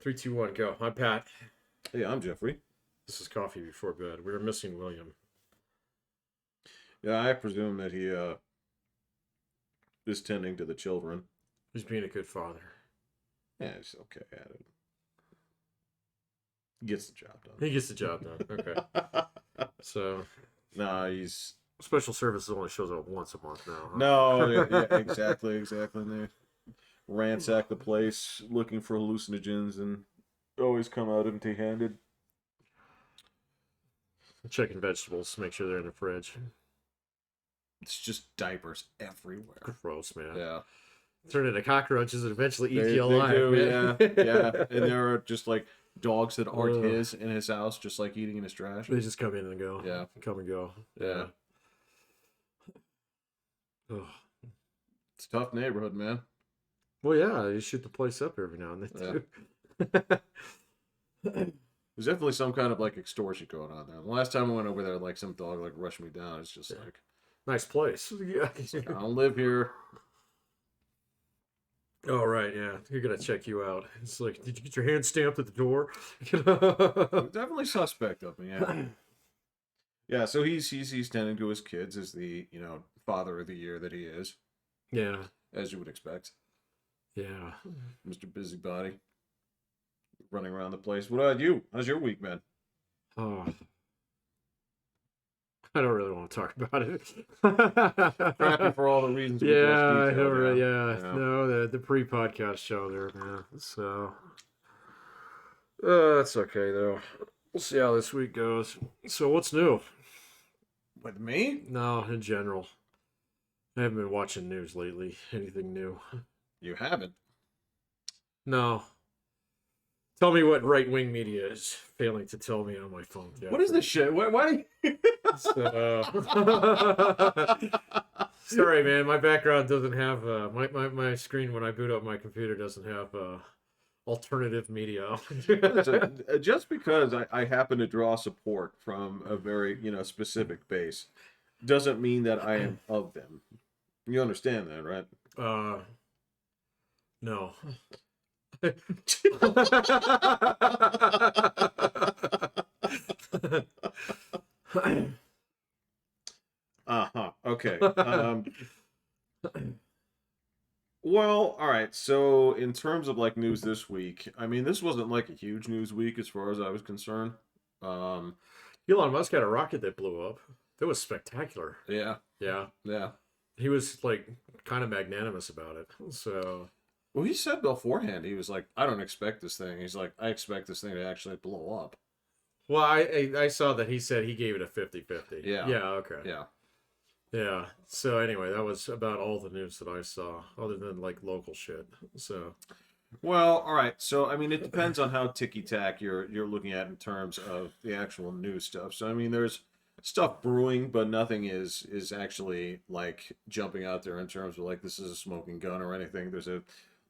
Three, two, one, go. I'm Pat. Hey, I'm Jeffrey. This is Coffee Before Bed. We were missing William. Yeah, I presume that he is tending to the children. He's being a good father. Yeah, he's okay at it. Gets the job done. He gets the job done. Okay. So, Nah, he's... Special Services only shows up once a month now. Huh? No, yeah, exactly. And they ransack the place looking for hallucinogens and always come out empty-handed. Checking vegetables, make sure they're in the fridge. It's just diapers everywhere. Gross, man. Yeah. Turn into cockroaches and eventually eat They you alive. do, man. yeah. And there are just like dogs that aren't his in his house, just like eating in his trash. They just come in and go. Yeah. Come and go. Yeah. Ugh. It's a tough neighborhood, man. Well, yeah, you shoot the place up every now and then, too. There's definitely some kind of like extortion going on there. The last time I went over there, like some dog like rushed me down. It's just like, nice place. Yeah. I don't live here. Oh, right, yeah. You're going to check you out. It's like, did you get your hand stamped at the door? Definitely suspect of me, yeah. Yeah, so he's tending to his kids as the, father of the year that he is. Yeah. As you would expect. Yeah. Mr. Busybody. Running around the place. What about you? How's your week, man? Oh. I don't really want to talk about it. Crappy for all the reasons. Yeah, I know, right, yeah. No, the pre-podcast show there, man. So, that's okay, though. We'll see how this week goes. So, what's new? With me? No, in general. I haven't been watching news lately. Anything new? You haven't? No. Tell me what right-wing media is failing to tell me on my phone. Yeah. What is this shit? Why? Sorry, man. My background doesn't have my screen when I boot up my computer doesn't have alternative media. Just because I happen to draw support from a very specific base doesn't mean that I am of them. You understand that, right? No. Okay. Well, all right. So in terms of like news this week, I mean, this wasn't like a huge news week as far as I was concerned. Elon Musk had a rocket that blew up. That was spectacular. Yeah. Yeah. He was like kind of magnanimous about it. So. Well, he said beforehand, he was like, I don't expect this thing. He's like, I expect this thing to actually blow up. Well, I saw that he said he gave it a 50-50. Yeah. Yeah, okay. Yeah. Yeah. So anyway, that was about all the news that I saw, other than like local shit. So. Well, all right. So I mean, it depends on how ticky-tack you're looking at in terms of the actual news stuff. So I mean, there's stuff brewing, but nothing is actually like jumping out there in terms of like this is a smoking gun or anything. There's a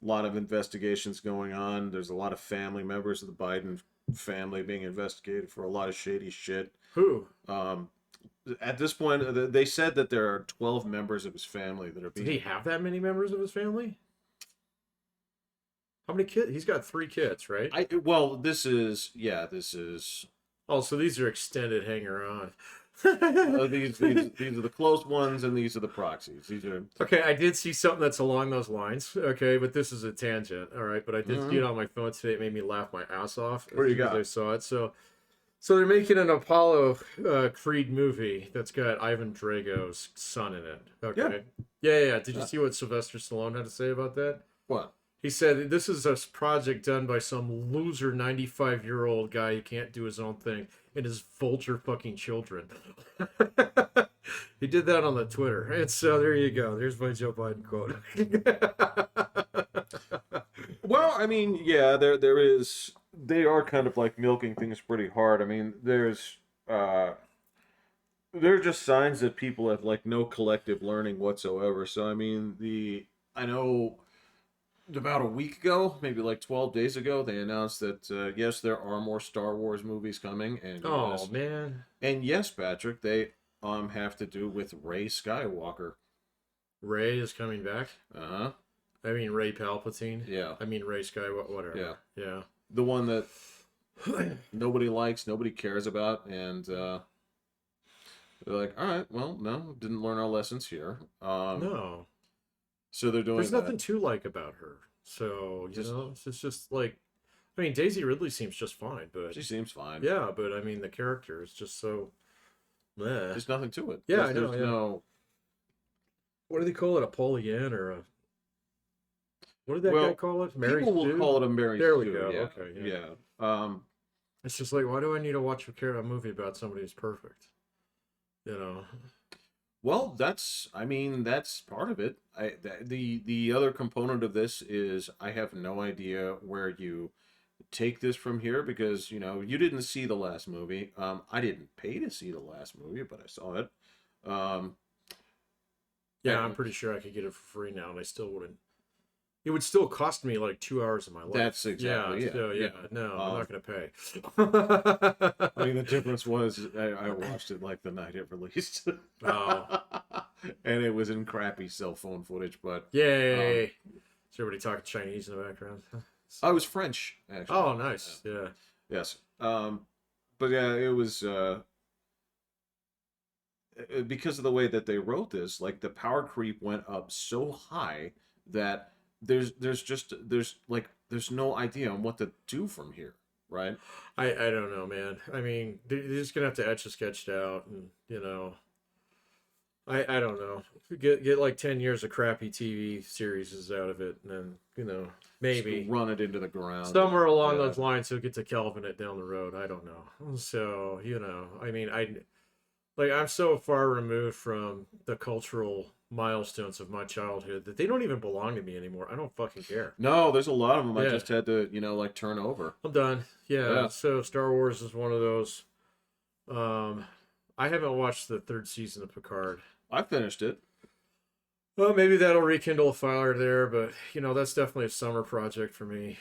lot of investigations going on. There's a lot of family members of the Biden family being investigated for a lot of shady shit. Who? At this point, they said that there are 12 members of his family that are being... Did he have that many members of his family? How many kids? He's got 3 kids, right? Well, this is... Oh, so these are extended hanger-on. These are the close ones, and these are the proxies. These are... Okay, I did see something that's along those lines. Okay, but this is a tangent. All right, but I did see it on my phone today. It made me laugh my ass off. What do you got? I saw it. So they're making an Apollo Creed movie that's got Ivan Drago's son in it. Okay. Yeah. Did you see what Sylvester Stallone had to say about that? What? He said, this is a project done by some loser 95-year-old guy who can't do his own thing and his vulture fucking children. He did that on the Twitter. And so there you go. There's my Joe Biden quote. Well, I mean, yeah, there is... They are kind of like milking things pretty hard. I mean, there are just signs that people have like no collective learning whatsoever. So, I mean, I know about a week ago, maybe like 12 days ago, they announced that, yes, there are more Star Wars movies coming. And oh, man. And yes, Patrick, they have to do with Rey Skywalker. Rey is coming back? Uh-huh. I mean, Rey Palpatine. Yeah. I mean, Rey Skywalker, whatever. Yeah. Yeah. the one that nobody likes, nobody cares about, and they're like, all right, well, no, didn't learn our lessons here. No, So they're doing there's that. nothing to like about her. So Just it's just like, I mean, Daisy Ridley seems just fine, but she seems fine. yeah, but I mean, the character is just so, meh. There's nothing to it. Yeah, I know. There's Yeah. no. What do they call it? A Pollyanna or a what did that guy Well, call it? Mary people will Sue? call it a Mary There we Sue. go. Yeah, Okay, yeah. yeah. It's just like, why do I need to watch a movie about somebody who's perfect? You know? Well, I mean, that's part of it. The other component of this is I have no idea where you take this from here because, you didn't see the last movie. I didn't pay to see the last movie, but I saw it. Yeah, and I'm pretty sure I could get it for free now, and I still wouldn't. It would still cost me like 2 hours of my life. That's exactly it. So Yeah. no, I'm not gonna pay. I mean, the difference was I watched it like the night it released. Oh, And it was in crappy cell phone footage, but yay! Is everybody talking Chinese in the background? I was French, actually. Oh, nice. Yeah. Yes. But yeah, it was because of the way that they wrote this, like the power creep went up so high that there's no idea on what to do from here, right? I don't know, man. I mean, they're just gonna have to etch a sketched out, and I don't know. Get like 10 years of crappy TV series out of it, and then maybe Just run it into the ground. somewhere along Yeah. those lines he'll get to Kelvin it down the road. I don't know. So I mean, I'm so far removed from the cultural milestones of my childhood that they don't even belong to me anymore. I don't fucking care. No, there's a lot of them I Yeah. just had to, like turn over. I'm done. Yeah. Yeah. So Star Wars is one of those. I haven't watched the third season of Picard. I finished it. Well, maybe that'll rekindle a fire there, but that's definitely a summer project for me.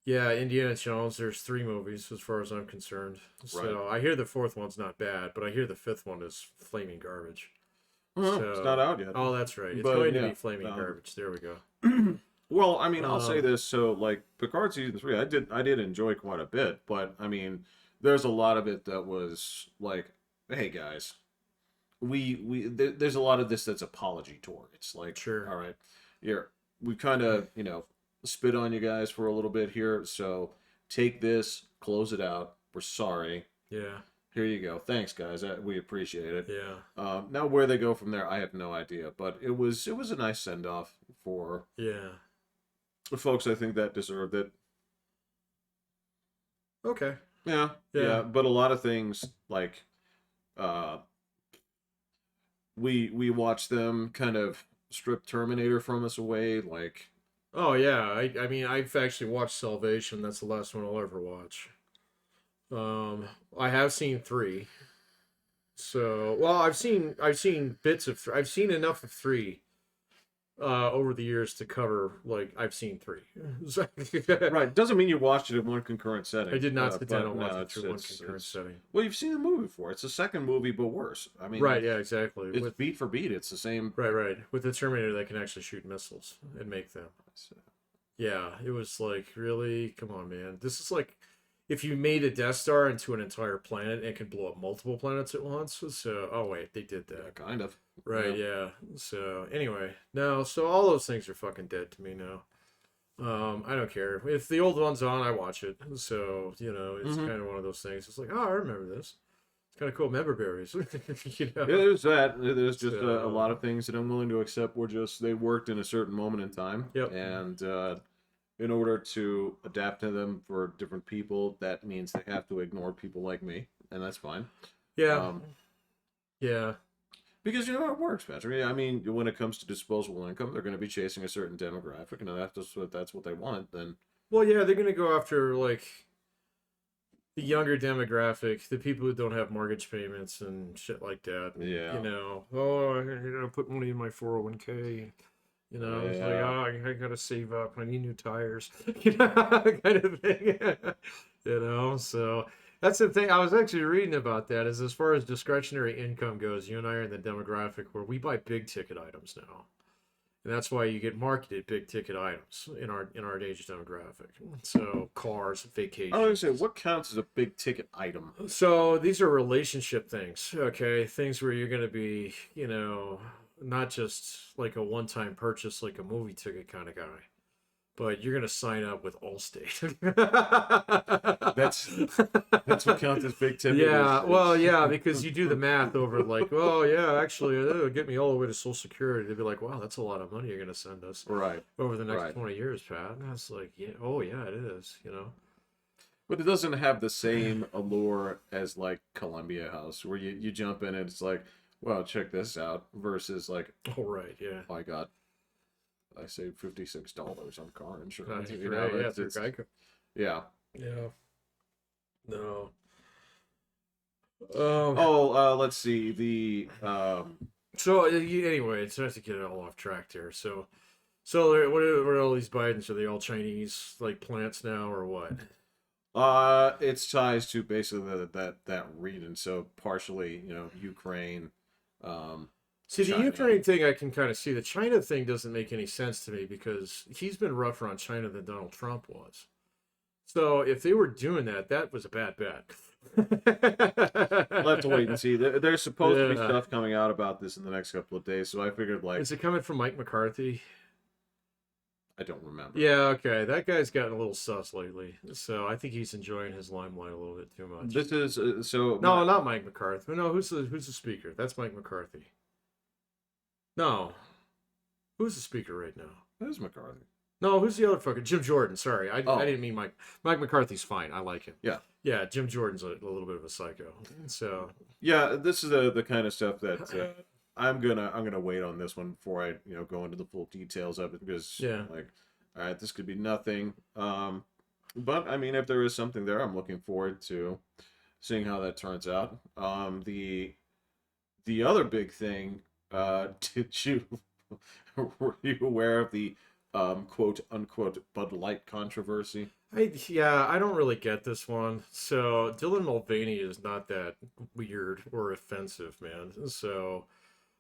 Yeah, Indiana Jones. There's 3 movies as far as I'm concerned. So I hear the 4th one's not bad, but I hear the 5th one is flaming garbage. It's not out yet. Oh, that's right. It's But, going to yeah, be flaming garbage. There we go. Well, I mean, I'll say this. So, like Picard season 3, I did enjoy quite a bit, but I mean, there's a lot of it that was like, hey guys, there's a lot of this that's apology tour. It's like, Sure. all right, we kind of spit on you guys for a little bit here, so take this, close it out. We're sorry. Yeah. Here you go. Thanks, guys. We appreciate it. Yeah. Now where they go from there, I have no idea, but it was a nice send off for Yeah. the folks I think that deserved it. Okay. Yeah, Yeah. but a lot of things like we watched them kind of strip Terminator from us away, like Oh yeah. I mean, I've actually watched Salvation. That's the last one I'll ever watch. I have seen 3. So, well, I've seen bits of I've seen enough of 3 over the years to cover, like, I've seen 3. right. Doesn't mean you watched it in one concurrent setting. I did not sit down but and watch no, it through one concurrent setting. Well, you've seen the movie before. It's the second movie, but worse. I mean, Right, yeah, exactly. it's beat for beat. It's the same. Right. With the Terminator, they can actually shoot missiles and make them. Yeah, it was like, really? Come on, man. This is like if you made a Death Star into an entire planet and could blow up multiple planets at once. So, oh wait, they did that. Yeah, kind of. Right, yeah. So, anyway, no, so all those things are fucking dead to me now. I don't care. If the old one's on, I watch it. So, it's kind of one of those things. It's like, oh, I remember this. It's kind of cool. Member berries. Yeah, there's that. There's just a lot of things that I'm willing to accept were just, they worked in a certain moment in time. Yep. And in order to adapt to them for different people, that means they have to ignore people like me. And that's fine. Yeah. Yeah. Because it works, Patrick. I mean, when it comes to disposable income, they're going to be chasing a certain demographic, and if that's what they want, then. Well, yeah, they're going to go after like the younger demographic, the people who don't have mortgage payments and shit like that. Yeah. Oh, I gotta put money in my 401k. It's like, oh, I gotta save up. I need new tires. Kind of thing. So. That's the thing. I was actually reading about that. Is as far as discretionary income goes, you and I are in the demographic where we buy big ticket items now, and that's why you get marketed big ticket items in our age demographic. So cars, I vacations. was gonna say, what counts as a big ticket item? So these are relationship things, okay? Things where you're going to be, not just like a one-time purchase, like a movie ticket kind of guy, but you're going to sign up with Allstate. That's what counts as big ticket. Yeah, well, yeah, because you do the math over like, oh yeah, actually, it'll get me all the way to Social Security. They'd be like, wow, that's a lot of money you're going to send us Right. over the next Right. 20 years, Pat. And I was like, yeah, oh yeah, it is. But it doesn't have the same allure as like Columbia House, where you jump in and it's like, well, check this out, versus like, Oh right, yeah. I saved $56 on car insurance. Right, You know, yeah, it's, through it's Geico. yeah. Yeah. No. Let's see So anyway, it's not to get it all off track there. So what are all these Bidens? Are they all Chinese like plants now, or what? it's ties to basically that region. So partially, Ukraine. See, the China. Ukraine thing, I can kind of see. The China thing doesn't make any sense to me because he's been rougher on China than Donald Trump was. So if they were doing that, that was a bad bet. We'll have to wait and see. There's supposed to be Yeah. stuff coming out about this in the next couple of days, so I figured like Is it coming from Mike McCarthy? I don't remember. Yeah, okay. That guy's gotten a little sus lately. So I think he's enjoying his limelight a little bit too much. This is No, not Mike McCarthy. No, who's the speaker? That's Mike McCarthy. No. Who's the speaker right now? Who's McCarthy? No, who's the other fucker? Jim Jordan. Sorry. I Oh. didn't mean Mike. Mike McCarthy's fine. I like him. Yeah. Yeah, Jim Jordan's a little bit of a psycho. So Yeah, this is the kind of stuff that I'm gonna wait on this one before I go into the full details of it, because Yeah. like, all right, this could be nothing. But I mean, if there is something there, I'm looking forward to seeing how that turns out. The other big thing, were you aware of the quote unquote Bud Light controversy? I don't really get this one. So Dylan Mulvaney is not that weird or offensive, man. So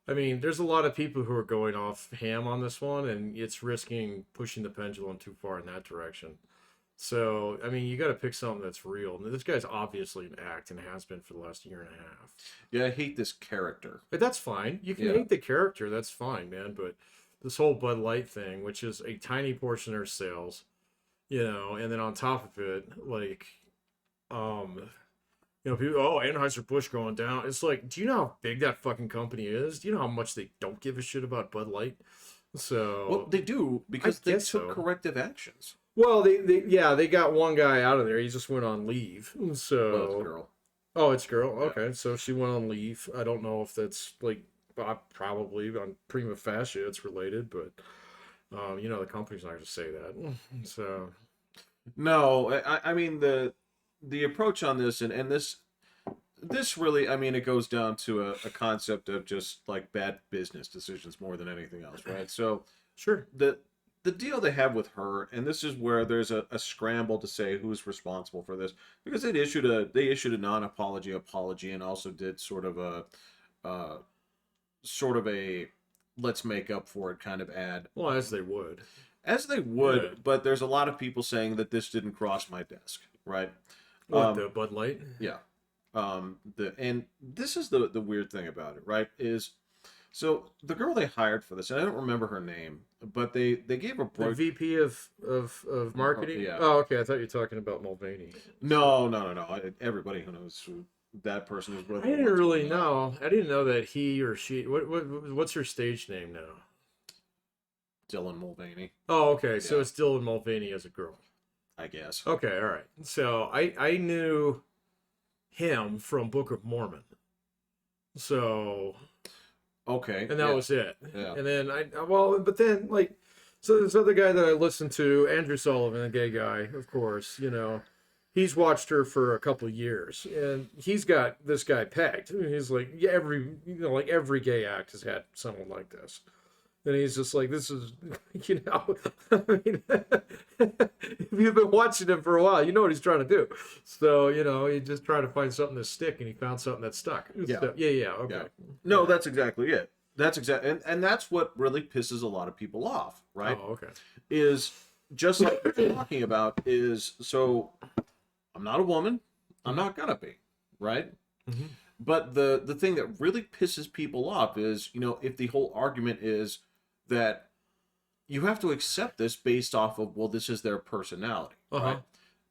I mean, there's a lot of people who are going off ham on this one, and it's risking pushing the pendulum too far in that direction. So, I mean, you got to pick something that's real. And this guy's obviously an act and has been for the last year and a half. Yeah, I hate this character. But that's fine. You can Yeah. hate the character. That's fine, man. But this whole Bud Light thing, which is a tiny portion of their sales, and then on top of it, like, people, oh, Anheuser-Busch going down. It's like, do you know how big that fucking company is? Do you know how much they don't give a shit about Bud Light? So, Well, they do, because they took guess so. corrective actions. well, they got one guy out of there. He just went on leave. So, Well, it's a girl. oh, it's a girl. Yeah. Okay, so she went on leave. I don't know if that's like probably on prima facie it's related, but the company's not going to say that. So, No, I mean the approach on this, and this really, I mean, it goes down to a concept of just like bad business decisions more than anything else, right? So sure. the deal they have with her, and this is where there's a scramble to say who's responsible for this, because they issued a non-apology apology, and also did sort of a let's make up for it kind of ad. Well, as they would. As they would, Yeah. but there's a lot of people saying that this didn't cross my desk, right? What, the Bud Light? Yeah. And this is the weird thing about it, right? Is so the girl they hired for this, and I don't remember her name, but they gave her The VP of marketing? yeah. Oh, okay. I thought you were talking about Mulvaney. No. Everybody who knows who that person is. I didn't really know. I didn't know that he or she. What's her stage name now? Dylan Mulvaney, Oh, okay. So Yeah. it's Dylan Mulvaney as a girl. I guess. Okay, all right. So I knew him from Book of Mormon. So Okay. and that yeah. was it. Yeah. And then but then like, so this other guy that I listened to, Andrew Sullivan, a gay guy, of course, he's watched her for a couple of years, and he's got this guy pegged. He's like, yeah, every gay act has had someone like this. And he's just like, this is, I mean, if you've been watching him for a while, you know what he's trying to do. So, he just tried to find something to stick, and he found something that stuck. Yeah. So, yeah, okay. Yeah. No, that's exactly it. That's exactly, and that's what really pisses a lot of people off, right? Oh, okay. Is just like you're talking about is, so I'm not a woman, I'm not gonna be, right? Mm-hmm. But the thing that really pisses people off is, if the whole argument is that you have to accept this based off of, well, this is their personality, Uh-huh. right?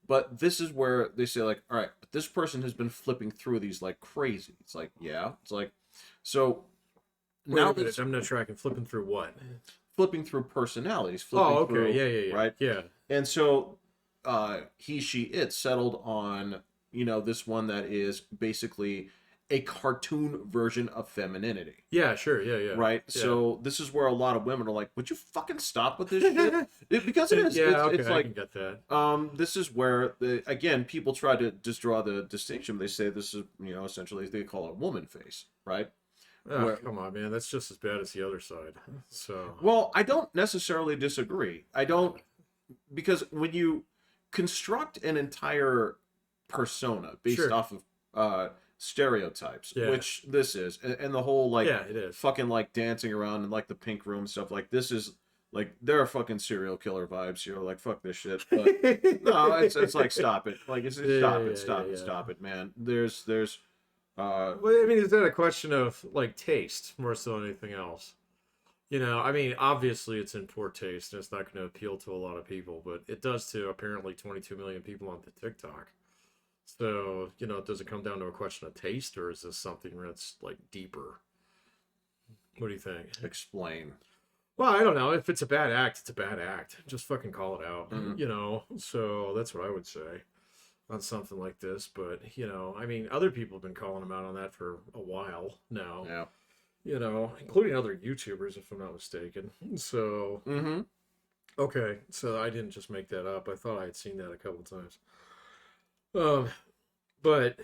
But this is where they say, like, all right, but this person has been flipping through these like crazy. It's like, yeah, it's like, so Wait now a minute, this I'm not sure I can flipping through what. flipping through personalities, Oh, flipping okay. through, Yeah, yeah, yeah. right? Yeah. And so he, she, it settled on, this one that is basically a cartoon version of femininity. Yeah, sure. Yeah, yeah. Right. Yeah. So this is where a lot of women are like, would you fucking stop with this shit? Because it is. Yeah, okay, It's I like, can get that. this is where again, people try to just draw the distinction. They say this is, essentially they call it woman face, right? Oh, Where, come on, man. That's just as bad as the other side. So. well, I don't necessarily disagree. I don't, because when you construct an entire persona based Sure. off of stereotypes, Yeah. which this is, and the whole like Yeah, it is. fucking like dancing around in like the pink room stuff, like this is like there are fucking serial killer vibes here, like fuck this shit. But no, it's like stop it, like it's stop it, man. There's Well, I mean, is that a question of like taste more so than anything else? I mean, obviously it's in poor taste and it's not going to appeal to a lot of people, but it does to apparently 22 million people on the TikTok. So, does it come down to a question of taste, or is this something that's like deeper? What do you think? explain. Well, I don't know. If it's a bad act, it's a bad act. Just fucking call it out, Mhm. So that's what I would say on something like this. But, I mean, other people have been calling him out on that for a while now. Yeah. Including other YouTubers, if I'm not mistaken. So, Mm-hmm. okay, so I didn't just make that up. I thought I had seen that a couple times. But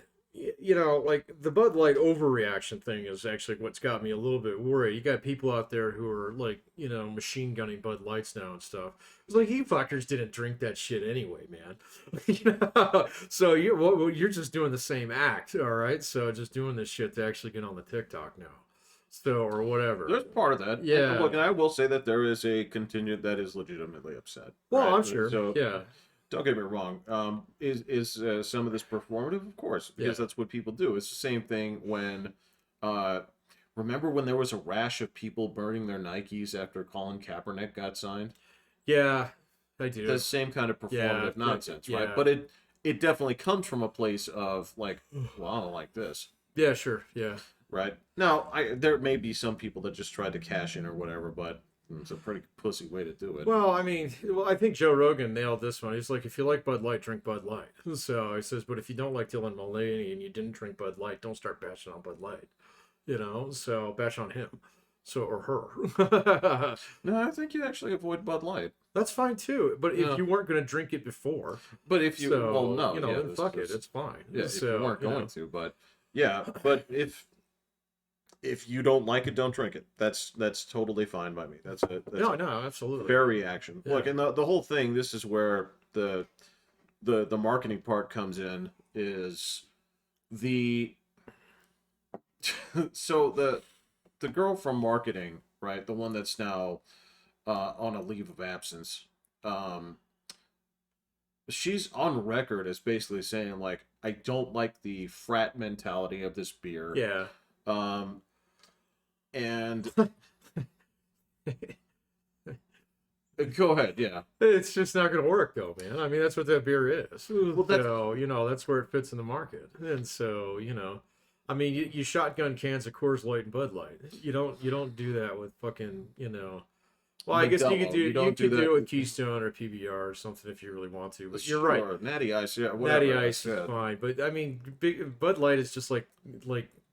like the Bud Light overreaction thing is actually what's got me a little bit worried. You got people out there who are like, machine gunning Bud Lights now and stuff. It's like you fuckers didn't drink that shit anyway, man. So you're just doing the same act, all right? So just doing this shit to actually get on the TikTok now. So or whatever. There's part of that. Yeah. And look, and I will say that there is a contingent that is legitimately upset. Well, right? I'm sure. So Yeah. don't get me wrong. Is some of this performative? Of course, because that's what people do. It's the same thing when, remember when there was a rash of people burning their Nikes after Colin Kaepernick got signed? Yeah, I do. The same kind of performative nonsense, right? But it definitely comes from a place of like, well, I don't like this. Yeah, sure. Yeah. Right. Now, there may be some people that just tried to cash in or whatever, but it's a pretty pussy way to do it. Well, I mean, I think Joe Rogan nailed this one. He's like, if you like Bud Light, drink Bud Light. So he says, but if you don't like Dylan Mulvaney and you didn't drink Bud Light, don't start bashing on Bud Light. So bash on him. So, or her. No, I think you actually avoid Bud Light. That's fine too. But if you weren't going to drink it before. But if you, well, no. Then fuck it. It's fine. Yeah, if you weren't going to. But yeah, but if you don't like it, don't drink it. That's totally fine by me. That's no, absolutely. Fair reaction. Yeah. Look, and the whole thing, this is where the marketing part comes in, is so the girl from marketing, right, the one that's now on a leave of absence, she's on record as basically saying, like, I don't like the frat mentality of this beer. Yeah. And go ahead, yeah. It's just not going to work, though, man. I mean, that's what that beer is. Well, so, that's where it fits in the market. And so, I mean, you shotgun cans of Coors Light and Bud Light. You don't do that with fucking, Well, I guess you could do it with Keystone or PBR or something if you really want to. But you're right. Natty Ice, yeah, whatever. Natty Ice is fine, but I mean, Bud Light is just like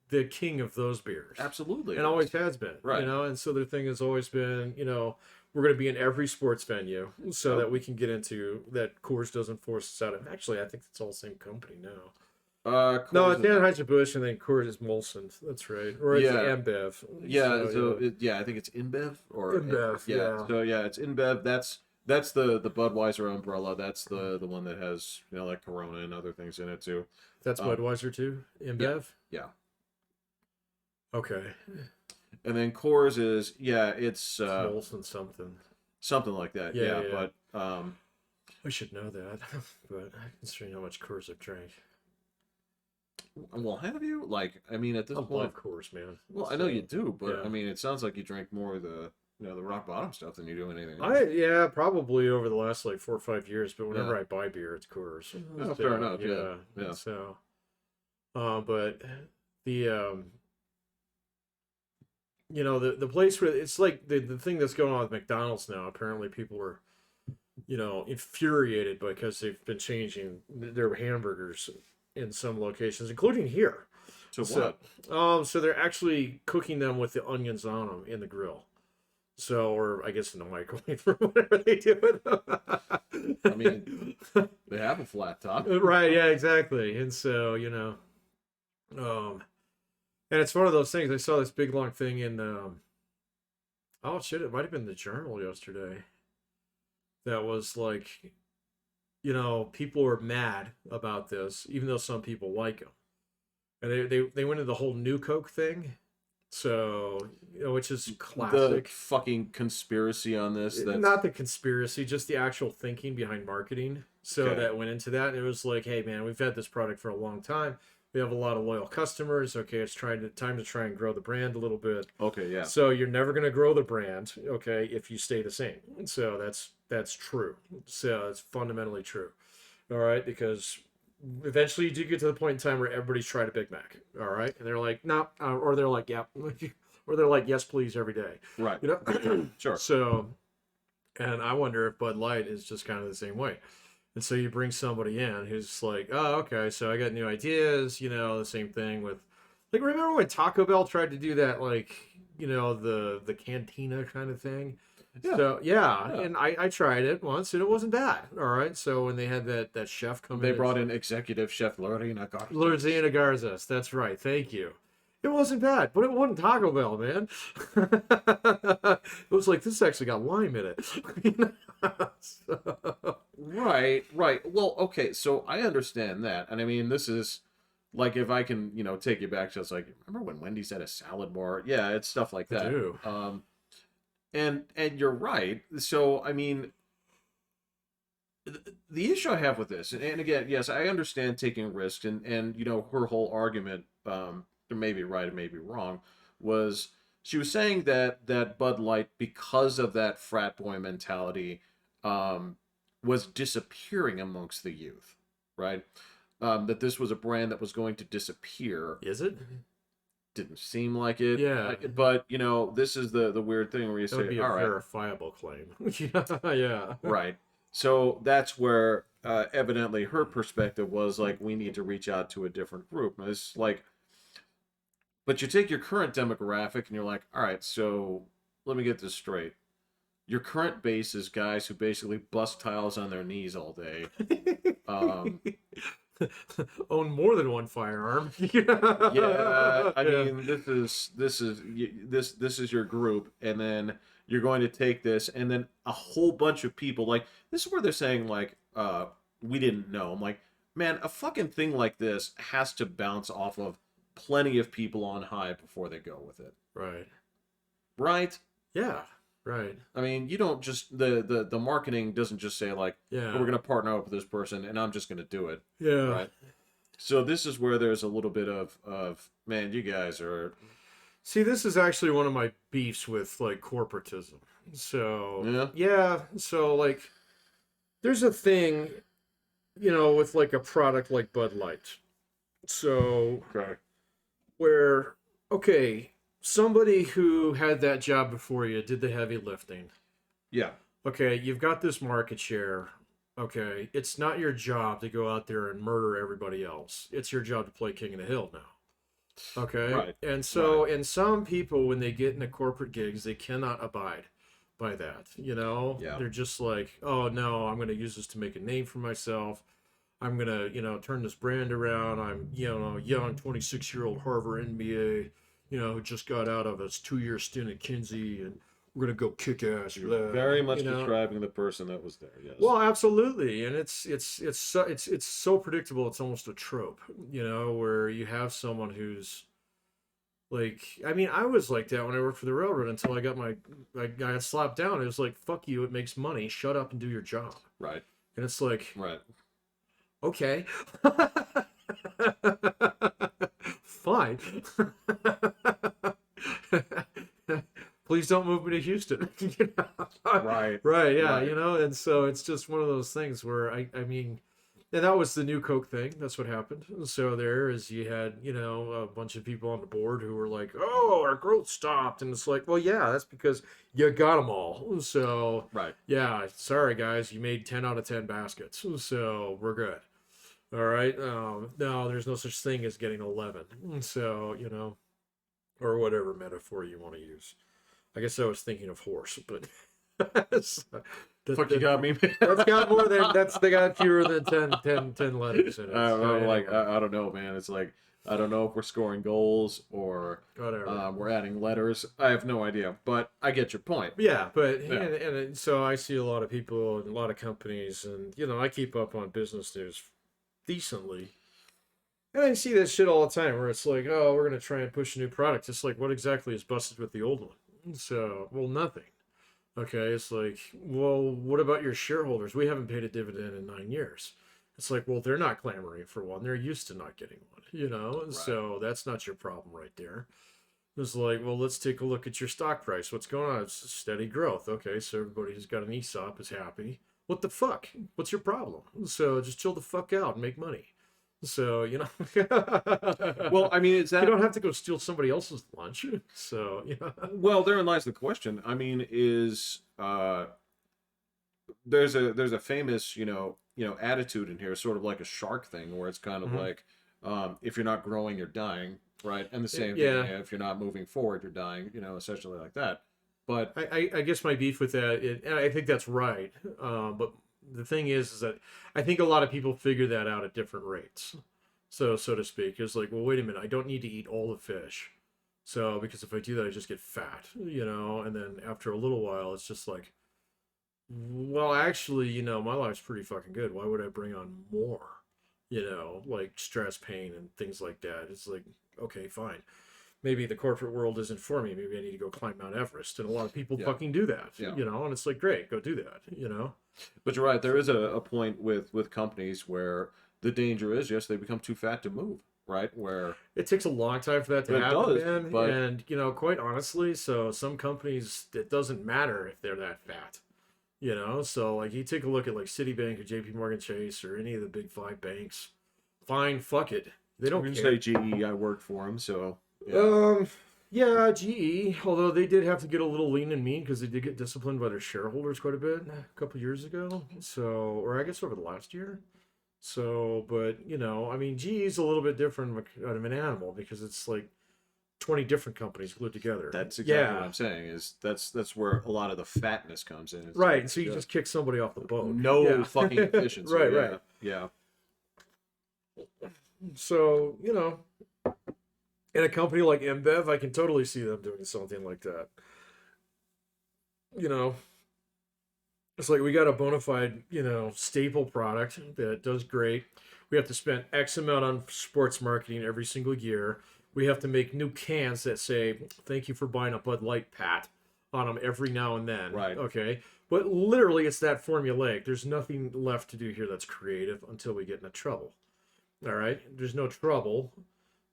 the king of those beers. Absolutely. And always has been. Right. And so their thing has always been, we're going to be in every sports venue so that we can get into that. Coors doesn't force us out of. Actually, I think it's all the same company now. No, it's Anheuser-Busch and then Coors is Molson. That's right. Or it's InBev. Yeah, I think it's InBev or InBev. Yeah. So yeah, it's InBev. That's the Budweiser umbrella. That's the one that has, like Corona and other things in it too. That's Budweiser too? InBev? Yeah. Okay. And then Coors is it's Molson something. something like that. Yeah, Yeah, yeah. but I should know that, but considering how much Coors I've drank, well, have you? Like, I mean, at I this point, love Coors, man. well, I know So you do, but yeah, I mean, it sounds like you drink more of the the rock bottom stuff than you do anything else. yeah, probably over the last like 4 or 5 years. But Yeah. whenever I buy beer, it's Coors. Oh, fair So enough. Yeah. yeah, Yeah. so but the the place where it's like the thing that's going on with McDonald's now. Apparently, people are infuriated because they've been changing their hamburgers in some locations, including here. So So, what? so they're actually cooking them with the onions on them in the grill. So, or I guess in the microwave or whatever they do with I mean, them. they have a flat top. Right? Yeah, exactly. And so, and it's one of those things. I saw this big long thing in, oh shit, it might have been the Journal yesterday. That was like, people are mad about this, even though some people like them. And they went into the whole new Coke thing. So, which is The classic. fucking conspiracy on this. That's Not the conspiracy, just the actual thinking behind marketing. So okay. that went into that. And it was like, hey, man, we've had this product for a long time. We have a lot of loyal customers. Okay, it's time to try and grow the brand a little bit. Okay, yeah. So you're never going to grow the brand, okay, if you stay the same. So that's true. So it's fundamentally true. All right, because eventually you do get to the point in time where everybody's tried a Big Mac. All right, and they're like, no, or they're like, yeah, or they're like, yes, please, every day. Right. Sure. So, and I wonder if Bud Light is just kind of the same way. And so you bring somebody in who's like, oh, okay, so I got new ideas, the same thing with, like, remember when Taco Bell tried to do that, like, the cantina kind of thing? Yeah. So, yeah, Yeah. and I tried it once, and it wasn't bad, all right? So when they had that chef come in. They brought in executive chef Lorena Garzas, that's right, thank you. It wasn't bad, but it wasn't Taco Bell, man. It was like, this actually got lime in it. Right, right. Well, okay, so I understand that. And I mean, this is like if I can, take you back to it's like, remember when Wendy's had a salad bar? Yeah, it's stuff like I that. do. And you're right. So, I mean, the issue I have with this, and again, yes, I understand taking risks, and her whole argument, it may be right, it may be wrong, was she was saying that Bud Light, because of that frat boy mentality, was disappearing amongst the youth, right? That this was a brand that was going to disappear. Is it? Didn't seem like it. Yeah. But this is the weird thing where you That would say, be a all right, verifiable claim. Yeah. right. So that's where evidently her perspective was like, we need to reach out to a different group. And it's like, but you take your current demographic and you're like, all right, so let me get this straight. Your current base is guys who basically bust tiles on their knees all day. Own more than one firearm. Yeah, I mean, this is your group, and then you're going to take this, and then a whole bunch of people, like, this is where they're saying like, we didn't know. I'm like, man, a fucking thing like this has to bounce off of plenty of people on high before they go with it. Right. Right? Yeah. Right. I mean, you don't just the marketing doesn't just say like, Yeah. oh, we're gonna partner up with this person and I'm just gonna do it. Yeah. Right. So this is where there's a little bit of man, you guys are. See, this is actually one of my beefs with like corporatism. So yeah. So like, there's a thing, with like a product like Bud Light. So Okay. where somebody who had that job before you did the heavy lifting. Yeah. Okay, you've got this market share. Okay, it's not your job to go out there and murder everybody else. It's your job to play king of the hill now. Okay? Right. And so, and some people, when they get into corporate gigs, they cannot abide by that. Yeah. They're just like, oh no, I'm going to use this to make a name for myself. I'm going to, turn this brand around. I'm, a young 26-year-old Harvard MBA, who just got out of a 2-year stint at Kinsey, and we're going to go kick ass. Very much describing the person that was there. Yes. Well, absolutely. And it's so predictable. It's almost a trope, where you have someone who's, Like, I mean, I was like that when I worked for the railroad until I got slapped down. It was like, fuck you, it makes money. Shut up and do your job. Right. And it's like, Right. okay. Fine. Please don't move me to Houston. You know? Right. Right, yeah, Right. you know, and so it's just one of those things where I mean, and that was the new Coke thing. That's what happened. So there is you had, you know, a bunch of people on the board who were like, "Oh, our growth stopped," and it's like, well, yeah, that's because you got them all. So Right. yeah, sorry guys, you made 10 out of 10 baskets, so we're good. All right. No, there's no such thing as getting 11. So, you know, or whatever metaphor you want to use. I guess I was thinking of horse, but Fuck, you got me. that's got more than they got fewer than 10 letters in it. So I'm like, anyway, I don't know, man. It's like, I don't know if we're scoring goals or whatever. we're adding letters. I have no idea, but I get your point. Yeah, but Yeah. and so I see a lot of people and a lot of companies, and you know, I keep up on business news decently. And I see this shit all the time where it's like, oh, we're gonna try and push a new product. It's like, what exactly is busted with the old one? So, well, nothing. Okay, it's like, well, what about your shareholders? We haven't paid a dividend in 9 years. It's like, well, they're not clamoring for one. They're used to not getting one, you know? Right. So that's not your problem right there. It's like, well, let's take a look at your stock price. What's going on? It's steady growth. Okay, so everybody who's got an ESOP is happy. What the fuck? What's your problem? So just chill the fuck out and make money. So, you know, Well, I mean, is you that don't have to go steal somebody else's lunch. So, you know. well? Therein lies the question. I mean, is there's a famous attitude in here, sort of like a shark thing, where it's kind of Mhm. like if you're not growing, you're dying, right? And the same thing, Yeah. if you're not moving forward, you're dying. Essentially like that. But I guess my beef with that, and I think that's right. But the thing is that I think a lot of people figure that out at different rates. So to speak, it's like, well, wait a minute, I don't need to eat all the fish. So because if I do that, I just get fat, you know. And then after a little while, it's just like, well, actually, you know, my life's pretty fucking good. Why would I bring on more? You know, like stress, pain, and things like that. It's like, okay, fine, maybe the corporate world isn't for me. Maybe I need to go climb Mount Everest. And a lot of people yeah, fucking do that, yeah. you know, and it's like, great, go do that, you know? But you're right. There is a point with companies where the danger is, yes, they become too fat to move, right? Where It takes a long time for that to it happen, does, man. but And, you know, quite honestly, so some companies, it doesn't matter if they're that fat, you know? So, like, you take a look at, like, Citibank or JP Morgan Chase or any of the big five banks, fine, fuck it. They I'm don't gonna care. say GE. I worked for them, so yeah. Yeah, GE. Although they did have to get a little lean and mean because they did get disciplined by their shareholders quite a bit a couple years ago. So, or I guess over the last year. So, but you know, I mean, GE's a little bit different out of an animal because it's like 20 different companies glued together. That's exactly what Yeah, I'm saying. Is that's where a lot of the fatness comes in. It's right. like So you just kick somebody off the boat. no Yeah, fucking efficiency. right, Yeah, right. yeah. So you know, in a company like InBev, I can totally see them doing something like that. You know, it's like we got a bona fide, you know, staple product that does great. We have to spend X amount on sports marketing every single year. We have to make new cans that say, thank you for buying a Bud Light, Pat, on them every now and then. Right. Okay. But literally, it's that formulaic. There's nothing left to do here that's creative until we get into trouble. All right. There's no trouble.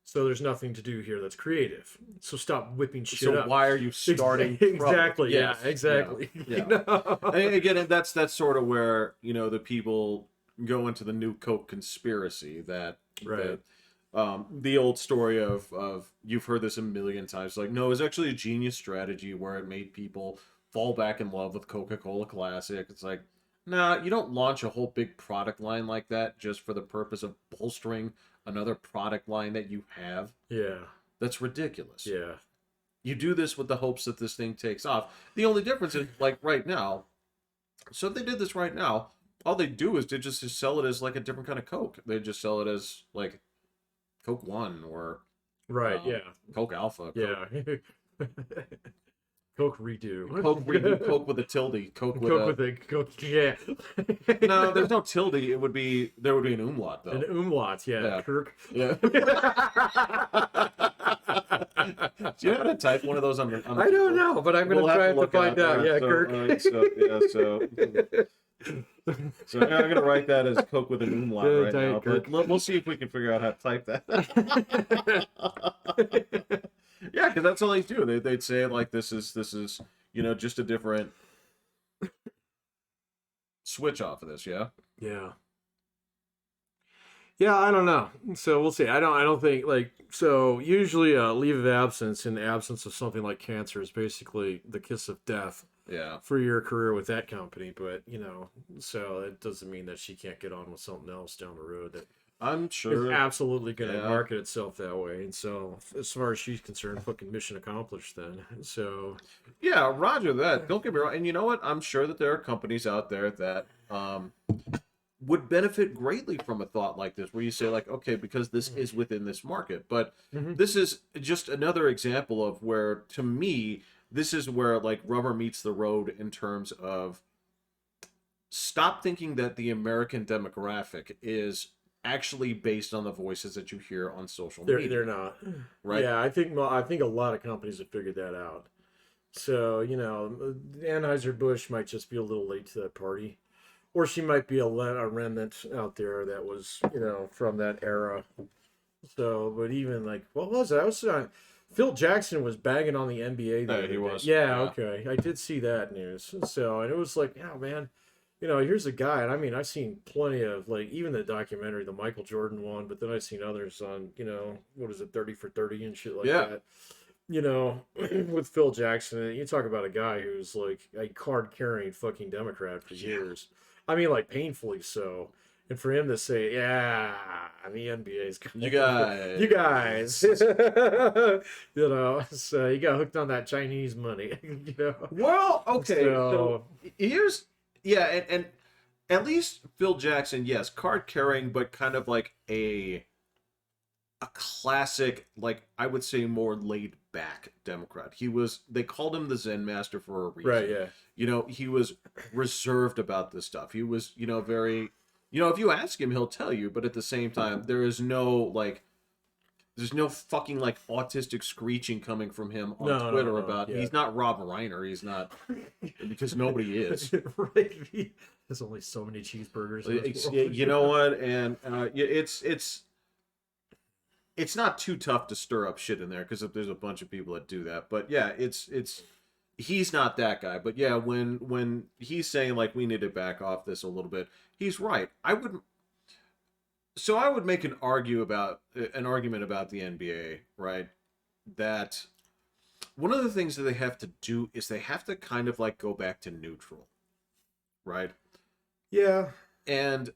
So there's nothing to do here that's creative. So stop whipping shit So up. why are you starting trouble? Exactly. Yes, Yeah, exactly. yeah, You know? And again, that's sort of where the people go into the new Coke conspiracy Right. the old story of you've heard this a million times, like, no, it's actually a genius strategy where it made people fall back in love with Coca-Cola Classic. It's like, nah, you don't launch a whole big product line like that just for the purpose of bolstering another product line that you have. Yeah. That's ridiculous. Yeah. You do this with the hopes that this thing takes off. The only difference is, like, right now, so if they did this right now, all they do is they just sell it as like a different kind of Coke. They just sell it as like Coke One or Right. Yeah. Coke Alpha. Coke. Yeah. Coke redo. Coke redo, Coke with a tilde, Coke with Coke a. with a Coke. Yeah. No, there's no tilde. There would be an umlaut though. An umlaut. Yeah. Yeah. Kirk. Yeah. Do you know how to type one of those on the? I don't know, but I'm gonna We'll have try to to look find it up. out. All Yeah, right, Kirk. All right, so I'm gonna write that as Coke with an umlaut Yeah, right now. Diet Coke. But we'll see if we can figure out how to type that. Yeah, because that's all they do. They'd say like this is just a different switch off of this. Yeah. Yeah. Yeah, I don't know. So we'll see. I don't think like so usually leave of absence in the absence of something like cancer is basically the kiss of death Yeah. for your career with that company, but so it doesn't mean that she can't get on with something else down the road that I'm is sure. absolutely going to Yeah. market itself that way. And so as far as she's concerned, fucking mission accomplished then. So Yeah, Roger that. Don't get me wrong. And you know what? I'm sure that there are companies out there that would benefit greatly from a thought like this, where you say like, okay, because this is within this market. But this is just another example of where, to me, this is where like rubber meets the road in terms of stop thinking that the American demographic is actually based on the voices that you hear on social media. they're not. Right. Yeah, I think a lot of companies have figured that out. So, Anheuser-Busch might just be a little late to that party. Or she might be a remnant out there that was, from that era. So, but even like, what was it? I was Phil Jackson was banging on the NBA. Yeah, he was. Yeah, Yeah. okay. I did see that news. So, and it was like, yeah, man, here's a guy. And I mean, I've seen plenty of, like, even the documentary, the Michael Jordan one, but then I've seen others on, what is it, 30 for 30 and shit like Yeah. that. With Phil Jackson, you talk about a guy who's like a card-carrying fucking Democrat for years. I mean, like, painfully so. And for him to say, yeah, the NBA's coming. You guys. You guys. So you got hooked on that Chinese money, Well, okay. So- So here's and at least Phil Jackson, yes, card carrying, but kind of like a classic, like I would say more laid back Democrat. They called him the Zen master for a reason. Right, yeah. He was reserved about this stuff. He was, very, if you ask him, he'll tell you, but at the same time, there's no fucking like autistic screeching coming from him on Twitter about, yeah. he's not Rob Reiner. He's not, because nobody is. Right. There's only so many cheeseburgers. In this world. You know what? And it's not too tough to stir up shit in there because there's a bunch of people that do that. But yeah, he's not that guy. But yeah, when he's saying like we need to back off this a little bit, he's right. I would make an argument about the NBA, right? That one of the things that they have to do is they have to kind of like go back to neutral, right? Yeah. And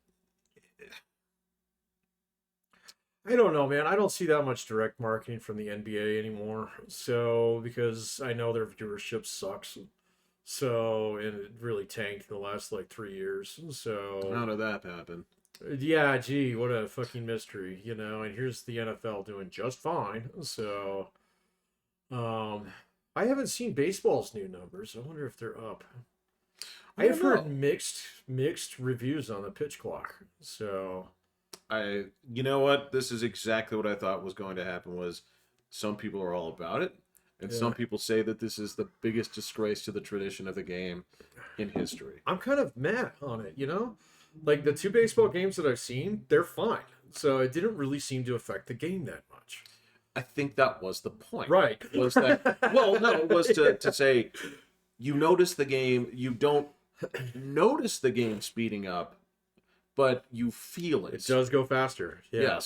I don't know, man. I don't see that much direct marketing from the NBA anymore. So, because I know their viewership sucks. So, and it really tanked in the last like 3 years. So, how did that happen? Yeah, gee, what a fucking mystery, and here's the NFL doing just fine. So, I haven't seen baseball's new numbers. I wonder if they're up. I've heard mixed reviews on the pitch clock. So, you know what? This is exactly what I thought was going to happen. Was some people are all about it, and some people say that this is the biggest disgrace to the tradition of the game in history. I'm kind of mad on it, Like the 2 baseball games that I've seen, they're fine. So it didn't really seem to affect the game that much. I think that was the point. Right. Was that well, no, it was to say you notice the game, you don't notice the game speeding up, but you feel it. It does go faster. Yeah.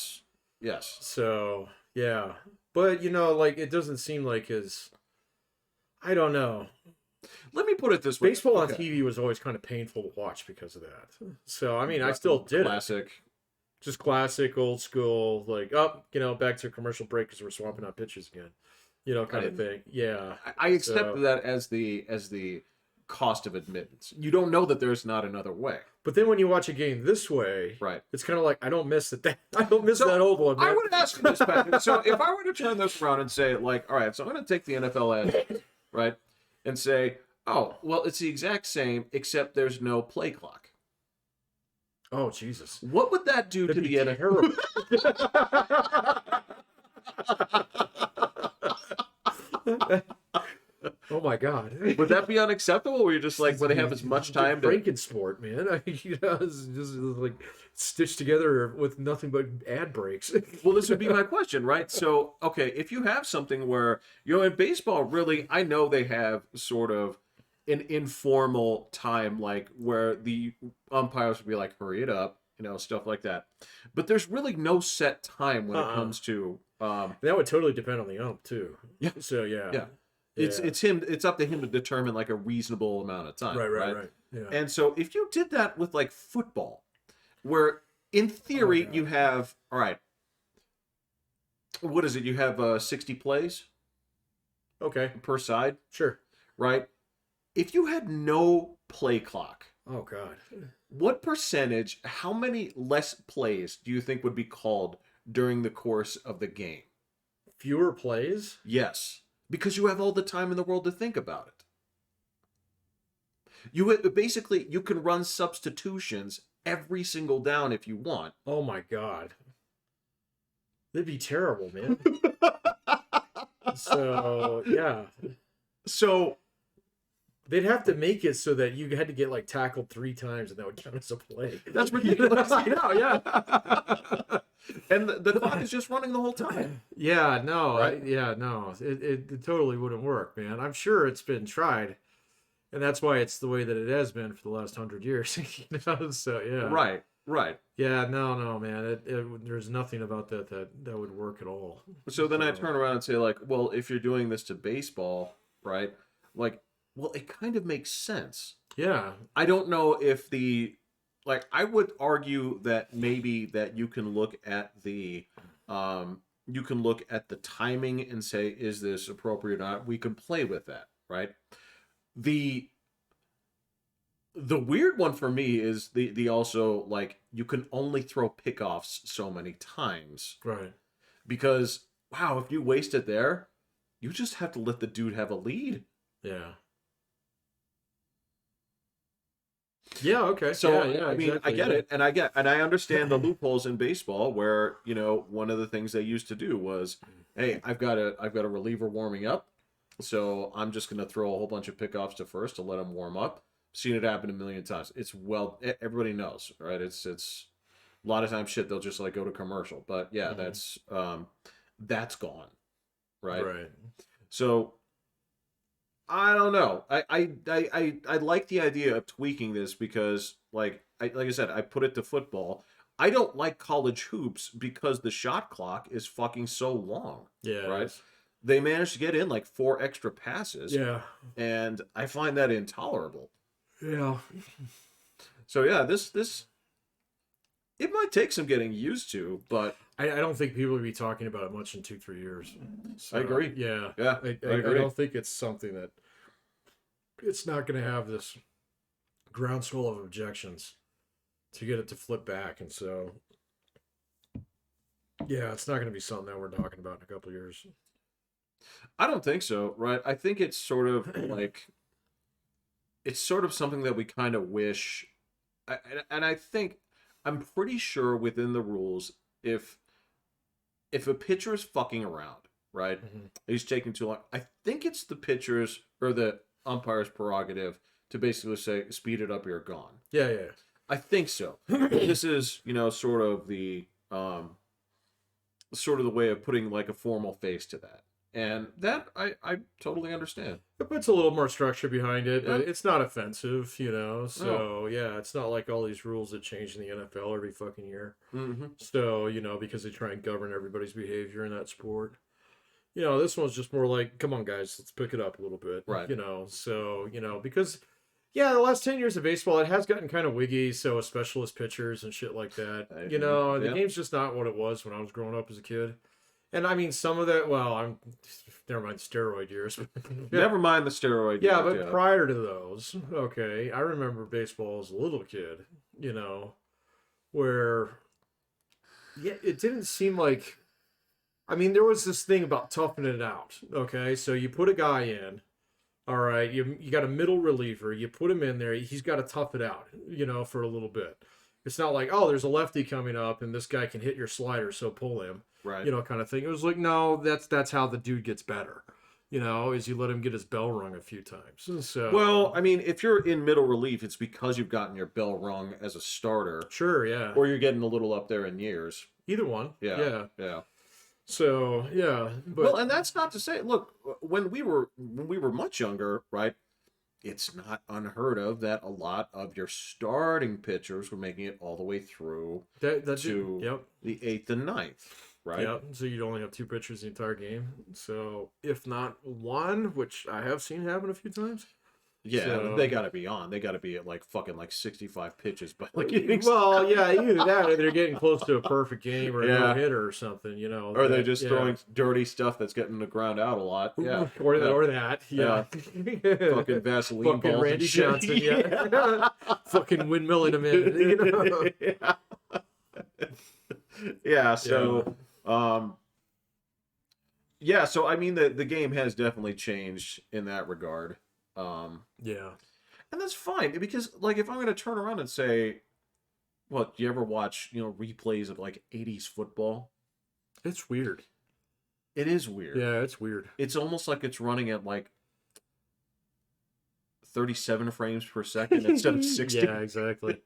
Yes. So, yeah. But, like, it doesn't seem like I don't know. Let me put it this way. Baseball on TV was always kind of painful to watch because of that. So, I mean, I still did classic. Just classic, old school, like, back to a commercial break because we're swapping out pitches again. Kind of thing. Yeah. I accept that as the cost of admittance. You don't know that there's not another way. But then when you watch a game this way, right, it's kind of like I don't miss that old one. Man. I would ask you this, Patrick. So if I were to turn this around and say, like, all right, so I'm going to take the NFL edge, right? and say, oh, well, it's the exact same, except there's no play clock. Oh, Jesus. What would that do That'd to be the terrible. Oh my God! Would that be unacceptable? Where you're just like, where they have as much time to. Frankensport, man. I mean, it's just like stitched together with nothing but ad breaks. Well, this would be my question, right? So, okay, if you have something where, in baseball, really, I know they have sort of an informal time, like where the umpires would be like, hurry it up, stuff like that. But there's really no set time when it comes to. That would totally depend on the ump too. Yeah. So yeah. Yeah. It's him. It's up to him to determine like a reasonable amount of time. Right. Yeah. And so if you did that with like football, where in theory you have, all right, what is it? You have 60 plays Okay. per side, Sure. right? If you had no play clock, Oh God. what percentage, how many less plays do you think would be called during the course of the game? Fewer plays? Yes, because you have all the time in the world to think about it. You can run substitutions every single down if you want. Oh my God. That'd be terrible, man. So yeah. So they'd have to make it so that you had to get like tackled 3 times and that would count as a play. that's ridiculous. I know, yeah. And the clock is just running the whole time. Yeah, no, Right? no. It totally wouldn't work, man. I'm sure it's been tried, and that's why it's the way that it has been for the last 100 years. So yeah, Right. yeah, no, man. There's nothing about that would work at all. So then I turn around and say, like, well, if you're doing this to baseball, right? Like, well, it kind of makes sense. Yeah, I don't know if I would argue that maybe that you can look at the timing and say, is this appropriate or not? We can play with that, right? The weird one for me is the also, like, you can only throw pickoffs so many times. right. Because, wow, if you waste it there, you just have to let the dude have a lead. Yeah. Yeah. Okay. So yeah, I mean, exactly. I get it, and I understand the loopholes in baseball where one of the things they used to do was, hey, I've got a reliever warming up, so I'm just going to throw a whole bunch of pickoffs to first to let him warm up. Seen it happen a million times. Everybody knows, right? It's a lot of times shit they'll just like go to commercial, but yeah, that's gone, right? Right. So I don't know. I like the idea of tweaking this because, like I said, I put it to football. I don't like college hoops because the shot clock is fucking so long. Yeah. Right. They managed to get in like 4 extra passes. Yeah. And I find that intolerable. Yeah. So yeah, this it might take some getting used to, but I don't think people will be talking about it much in 2-3 years. So, I agree. Yeah. Yeah, I agree. don't think it's something that it's not going to have this groundswell of objections to get it to flip back. And so, yeah, it's not going to be something that we're talking about in a couple of years. I don't think so, right? I think it's sort of like something that we kind of wish, and I think I'm pretty sure within the rules, if a pitcher is fucking around, right? Mm-hmm. He's taking too long. I think it's the pitcher's or the umpire's prerogative to basically say, "Speed it up, you're gone." Yeah. I think so. This is, sort of the way of putting like a formal face to that. And that I totally understand. It puts a little more structure behind it. Yeah. It's not offensive, So, yeah, it's not like all these rules that change in the NFL every fucking year. Mm-hmm. So, because they try and govern everybody's behavior in that sport. This one's just more like, come on, guys, let's pick it up a little bit. Right. So, because, yeah, the last 10 years of baseball, it has gotten kind of wiggy. So, specialist pitchers and shit like that. The game's just not what it was when I was growing up as a kid. And I mean, some of that, well, never mind steroid years. Never mind the steroid. Yeah, but prior to those, okay, I remember baseball as a little kid, where, yeah, it didn't seem like, I mean, there was this thing about toughing it out, okay? So you put a guy in, All right, you got a middle reliever. You put him in there. He's got to tough it out, for a little bit. It's not like, oh, there's a lefty coming up and this guy can hit your slider, so pull him, Right. kind of thing. It was like, no, that's how the dude gets better, is you let him get his bell rung a few times. So, Well, I mean, if you're in middle relief, it's because you've gotten your bell rung as a starter, sure, yeah, or you're getting a little up there in years. either one, Yeah. yeah. Yeah. So yeah, but Well, and that's not to say, look, when we were much younger, right? It's not unheard of that a lot of your starting pitchers were making it all the way through that's to yep. the 8th and ninth, right? Yeah, so you'd only have two pitchers the entire game. So if not one, which I have seen happen a few times. Yeah, So, they got to be on. They got to be at like fucking like 65 pitches, but like well, yeah, either that or they're getting close to a perfect game or a Yeah. no hitter or something, or they're just yeah. throwing dirty stuff that's getting the ground out a lot. Yeah, or yeah. that, yeah. Fucking Vaseline Fucking balls Randy and shit. Johnson, yeah. Fucking windmilling him in, Yeah. So, yeah. So I mean, the game has definitely changed in that regard. Yeah. And that's fine because, like, if I'm going to turn around and say, "Well, do you ever watch, replays of like '80s football?" It's weird. It is weird. Yeah, it's weird. It's almost like it's running at like 37 frames per second instead of 60. Yeah, exactly.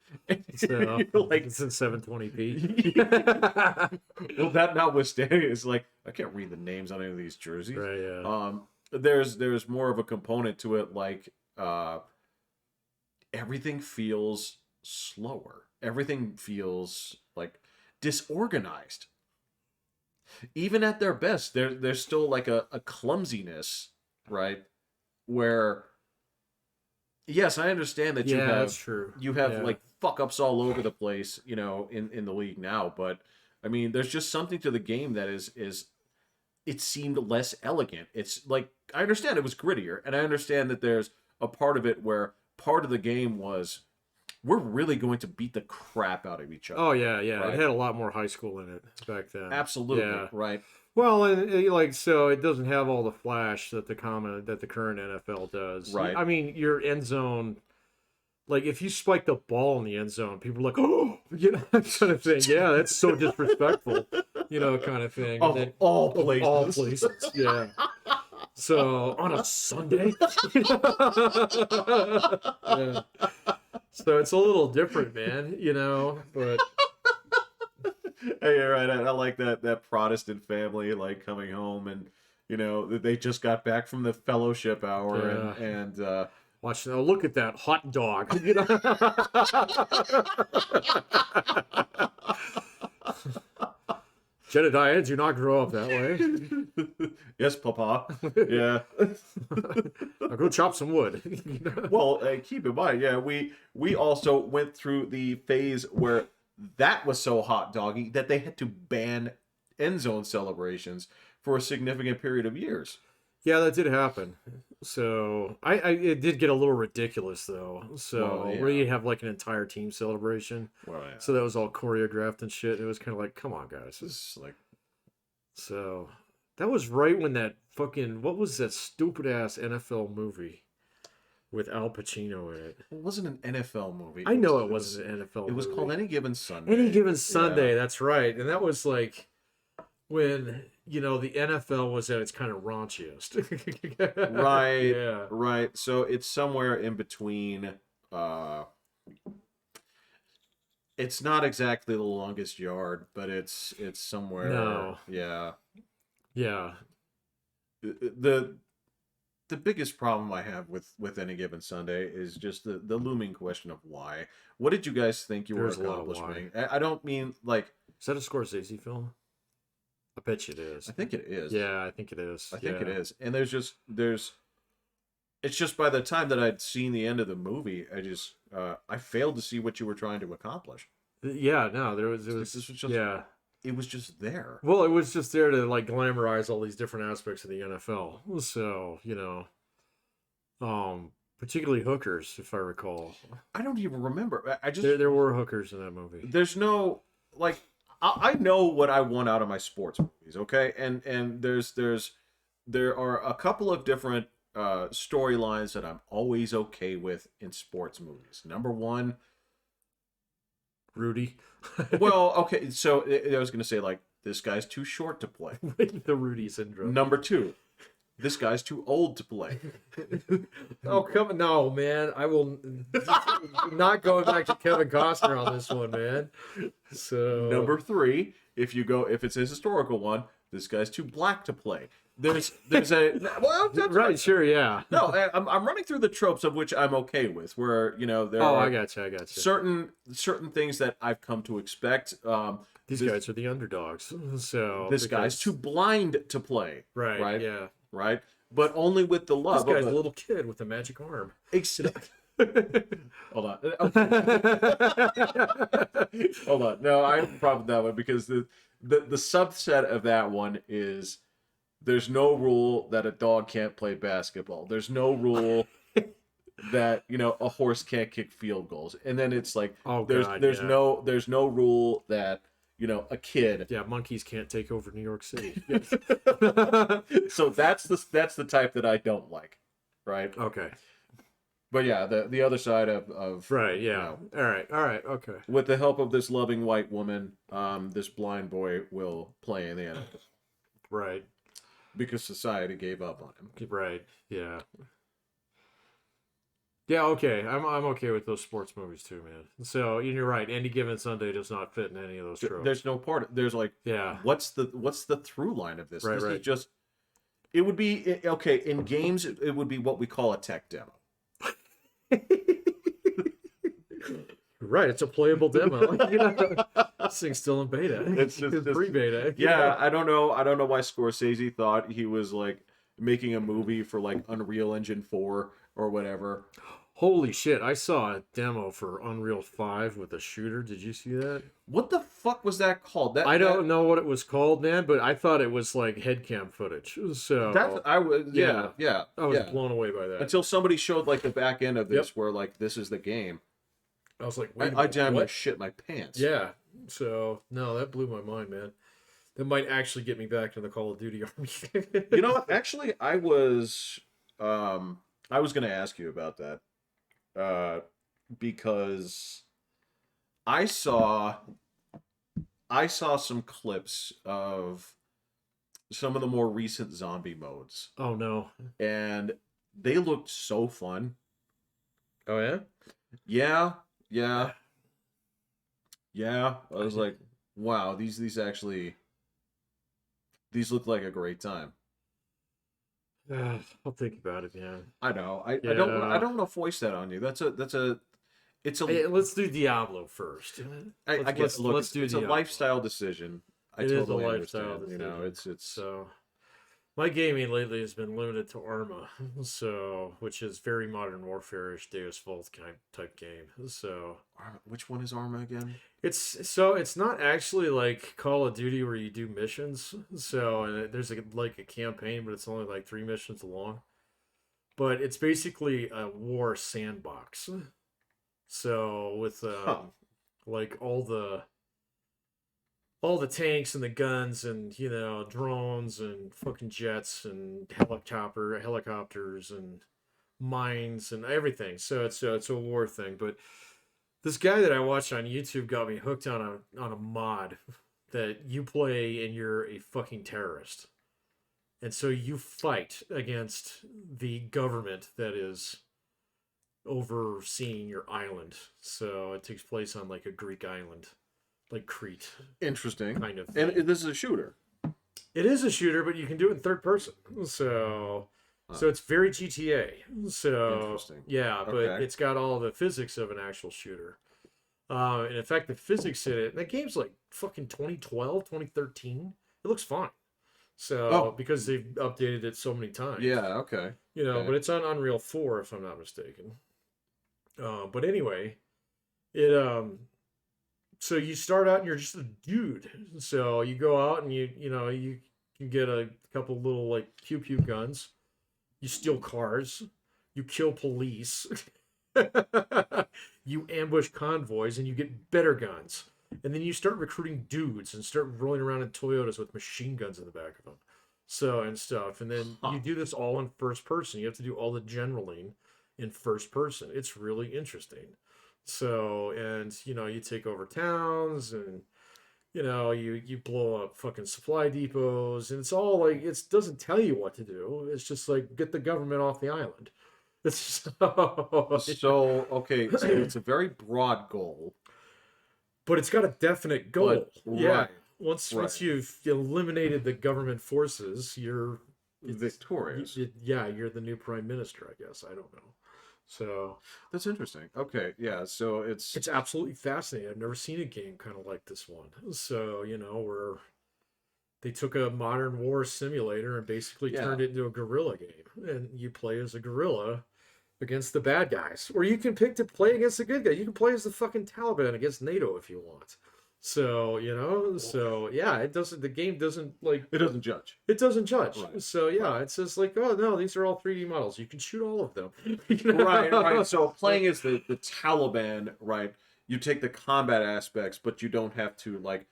So Like, it's in 720p. well, that notwithstanding, it's like I can't read the names on any of these jerseys. Right, yeah. There's more of a component to it, like everything feels slower. Everything feels like disorganized. Even at their best, there's still like a clumsiness, right? Where yes, I understand that that's true. you have Yeah. like fuck ups all over the place, in the league now, but I mean, there's just something to the game that is it seemed less elegant. It's like I understand it was grittier, and I understand that there's a part of it where part of the game was we're really going to beat the crap out of each other. Oh yeah, yeah. Right. It had a lot more high school in it back then. Absolutely, Yeah. right. Well, and like so, it doesn't have all the flash that the current NFL does. Right. I mean, your end zone. Like if you spike the ball in the end zone, people are like, "Oh," kind of thing. Yeah, that's so disrespectful, kind of thing. Of all places. All places, yeah. So on a Sunday, yeah. So it's a little different, man. But Hey, you're right. I like that Protestant family like coming home and they just got back from the fellowship hour and watch now. Look at that hot dog. Jedediah, do not grow up that way. yes, Papa. Yeah. I'll go chop some wood. Well, keep in mind, yeah, we also went through the phase where that was so hot doggy that they had to ban end zone celebrations for a significant period of years. Yeah, that did happen. So it did get a little ridiculous though. So Well, yeah. where you have like an entire team celebration. Well, yeah. So that was all choreographed and shit. It was kind of like, come on, guys. It's like So that was right when that fucking what was that stupid ass NFL movie with Al Pacino in it? it wasn't an NFL movie. I know it wasn't an NFL movie. It was called Any Given Sunday. Any Given Sunday. Yeah. That's right, and that was like when the NFL was at its kind of raunchiest. Right. Yeah. Right. So it's somewhere in between. It's not exactly the longest yard, but it's somewhere. No. Yeah. Yeah. The biggest problem I have with Any Given Sunday is just the looming question of why. What did you guys think you There's were a lot of accomplishing? I don't mean like. Is that a Scorsese film? I bet you it is. I think it is. Yeah, I think it is. I think yeah. it is. And there's it's just by the time that I'd seen the end of the movie, I failed to see what you were trying to accomplish. Yeah, no, it was This was just yeah. It was just there. Well, it was just there to like glamorize all these different aspects of the NFL. So, particularly hookers, if I recall. I don't even remember. I just There were hookers in that movie. there's no like I know what I want out of my sports movies, okay? And there are a couple of different storylines that I'm always okay with in sports movies. Number one, Rudy. well, okay, so I was gonna say like this guy's too short to play. The Rudy syndrome. Number two, this guy's too old to play. Oh, come no, man! I will not going back to Kevin Costner on this one, man. So Number three, if it's a historical one, this guy's too black to play. There's a well, right, sure, yeah. no, I'm running through the tropes of which I'm okay with, where there Oh, are I got you. certain things that I've come to expect. These guys are the underdogs, so This guy's too blind to play. Right, yeah. Right, but only with the love. This guy's a little kid with a magic arm. Hold on. Hold on. No, I have a problem with that one because the subset of that one is there's no rule that a dog can't play basketball. There's no rule that a horse can't kick field goals. And then it's like there's no rule that a kid. Yeah, monkeys can't take over New York City. So that's the type that I don't like, right? Okay. But yeah, the other side of right, yeah. All right, okay. With the help of this loving white woman, this blind boy will play in the NFL. Right. Because society gave up on him. Right. Yeah. Yeah, okay. I'm okay with those sports movies too, man. So you're right. Any Given Sunday does not fit in any of those tropes. There's no part. There's like, yeah. What's the through line of this? Right, This right. is just. It would be okay in games. It would be what we call a tech demo. Right, it's a playable demo. This thing's still in beta. It's just pre-beta. Yeah, I don't know why Scorsese thought he was like making a movie for like Unreal Engine 4 or whatever. Holy shit, I saw a demo for Unreal 5 with a shooter. Did you see that? What the fuck was that called? I don't know what it was called, man, but I thought it was like headcam footage. So I was blown away by that. Until somebody showed like the back end of this where like this is the game. I was like, I damn near shit my pants. Yeah. So no, that blew my mind, man. That might actually get me back to the Call of Duty army. You know what? Actually, I was gonna ask you about that. Because I saw some clips of some of the more recent zombie modes. Oh no. And they looked so fun. Oh yeah? Yeah. I was like, wow, these look like a great time. I'll think about it, man. I know. I don't want to foist that on you. Hey, let's do Diablo first. I guess let's do it's a lifestyle decision. It is a lifestyle decision. It's so my gaming lately has been limited to Arma, so which is very Modern Warfare-ish Deus Vult type game. So which one is Arma again? It's not actually like Call of Duty where you do missions. So and there's like a campaign, but it's only like 3 missions long. But it's basically a war sandbox. So with like all the tanks and the guns and drones and fucking jets and helicopters and mines and everything. So it's a war thing. But this guy that I watched on YouTube got me hooked on a mod that you play and you're a fucking terrorist. And so you fight against the government that is overseeing your island. So it takes place on like a Greek island, like Crete. Interesting. Kind of thing. And this is a shooter. It is a shooter, but you can do it in third person. So it's very GTA. So interesting. Yeah, but it's got all the physics of an actual shooter. And in fact, the physics in it, that game's like fucking 2012, 2013. It looks fine. So because they've updated it so many times. Yeah, okay. But it's on Unreal 4 if I'm not mistaken. But anyway, it so you start out and you're just a dude. So you go out and you can get a couple little like pew pew guns. You steal cars. You kill police. You ambush convoys and you get better guns. And then you start recruiting dudes and start rolling around in Toyotas with machine guns in the back of them. So and stuff, and then Huh. you do this all in first person. You have to do all the generaling in first person. It's really interesting. So, and you take over towns, and you blow up fucking supply depots, and it's all like it doesn't tell you what to do. It's just like get the government off the island. It's so, So okay, so it's a very broad goal, but it's got a definite but goal. Yeah. right, Once right, you've eliminated the government forces, victorious. yeah, you're the new prime minister, I guess. I don't know. So That's interesting. Okay, yeah. So it's it's absolutely fascinating. I've never seen a game kind of like this one. So, where they took a modern war simulator and basically yeah. turned it into a guerrilla game. And you play as a guerrilla against the bad guys. Or you can pick to play against the good guys. You can play as the fucking Taliban against NATO if you want. So, so yeah, the game doesn't like, It doesn't judge. it doesn't judge. Right. So yeah, Right. it says like, oh no, these are all 3D models. You can shoot all of them. Right, right. So playing as the Taliban, right? You take the combat aspects, but you don't have to like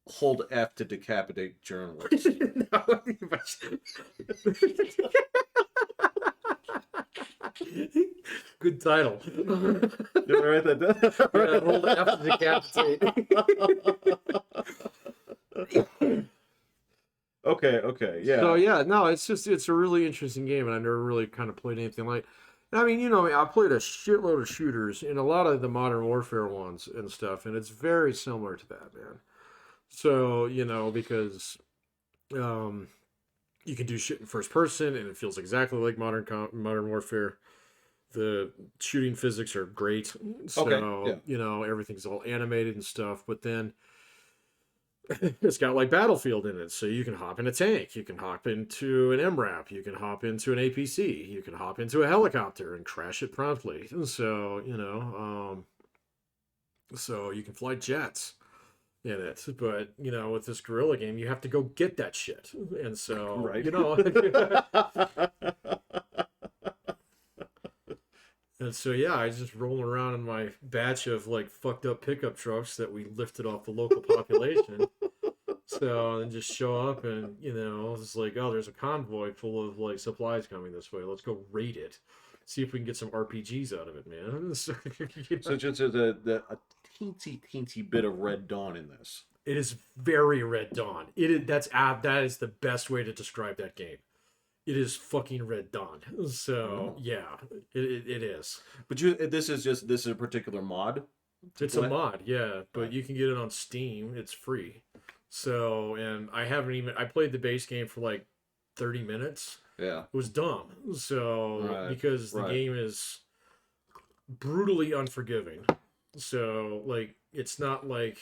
hold F to decapitate journalists. Good title. Did I write that down? Yeah, hold F to decapitate. Okay, okay, yeah. So yeah, no, it's a really interesting game, and I've never really kind of played anything like. I mean, I played a shitload of shooters in a lot of the Modern Warfare ones and stuff, and it's very similar to that, man. So because you can do shit in first person, and it feels exactly like Modern Warfare. The shooting physics are great, Okay, so yeah. everything's all animated and stuff. But then it's got like Battlefield in it, so you can hop in a tank, you can hop into an MRAP, you can hop into an APC, you can hop into a helicopter and crash it promptly. So so you can fly jets in it. But with this guerrilla game, you have to go get that shit, and so Right. And so yeah, I was just rolling around in my batch of like fucked up pickup trucks that we lifted off the local population. So and just show up, and it's like, oh, there's a convoy full of like supplies coming this way. Let's go raid it. See if we can get some RPGs out of it, man. So, So just a teensy bit of Red Dawn in this. it is very Red Dawn. That is the best way to describe that game. It is fucking Red Dawn. So Oh. yeah, it is. But this is a particular mod. It's a play? mod, yeah, but Right. you can get it on Steam. It's free. So, and I played the base game for like 30 minutes. Yeah. It was dumb. So, Right. because the Right. game is brutally unforgiving. So, like, it's not like,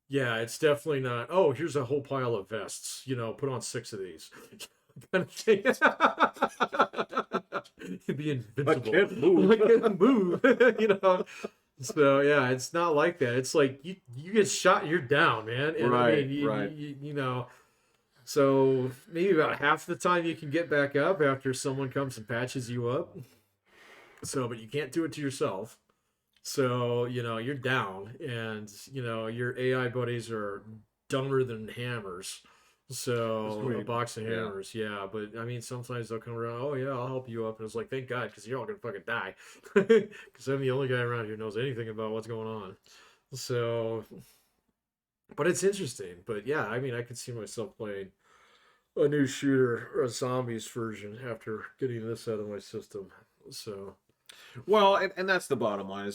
yeah, it's definitely not, oh, here's a whole pile of vests, put on 6 of these. Kind of thing. You'd be invincible. I can't move. I can't move. So yeah, it's not like that. It's like you get shot, you're down, man. And I Right, mean, right. so maybe about half the time you can get back up after someone comes and patches you up. So, but you can't do it to yourself. So, you're down, and your AI buddies are dumber than hammers. So a Sweet. box of Yeah. hammers, yeah. But I mean, sometimes they'll come around. Oh yeah, I'll help you up. And it's like, thank God, because you're all gonna fucking die. Because I'm the only guy around who knows anything about what's going on. So, but it's interesting. But yeah, I mean, I could see myself playing a new shooter or a zombies version after getting this out of my system. So Well, and that's the bottom line.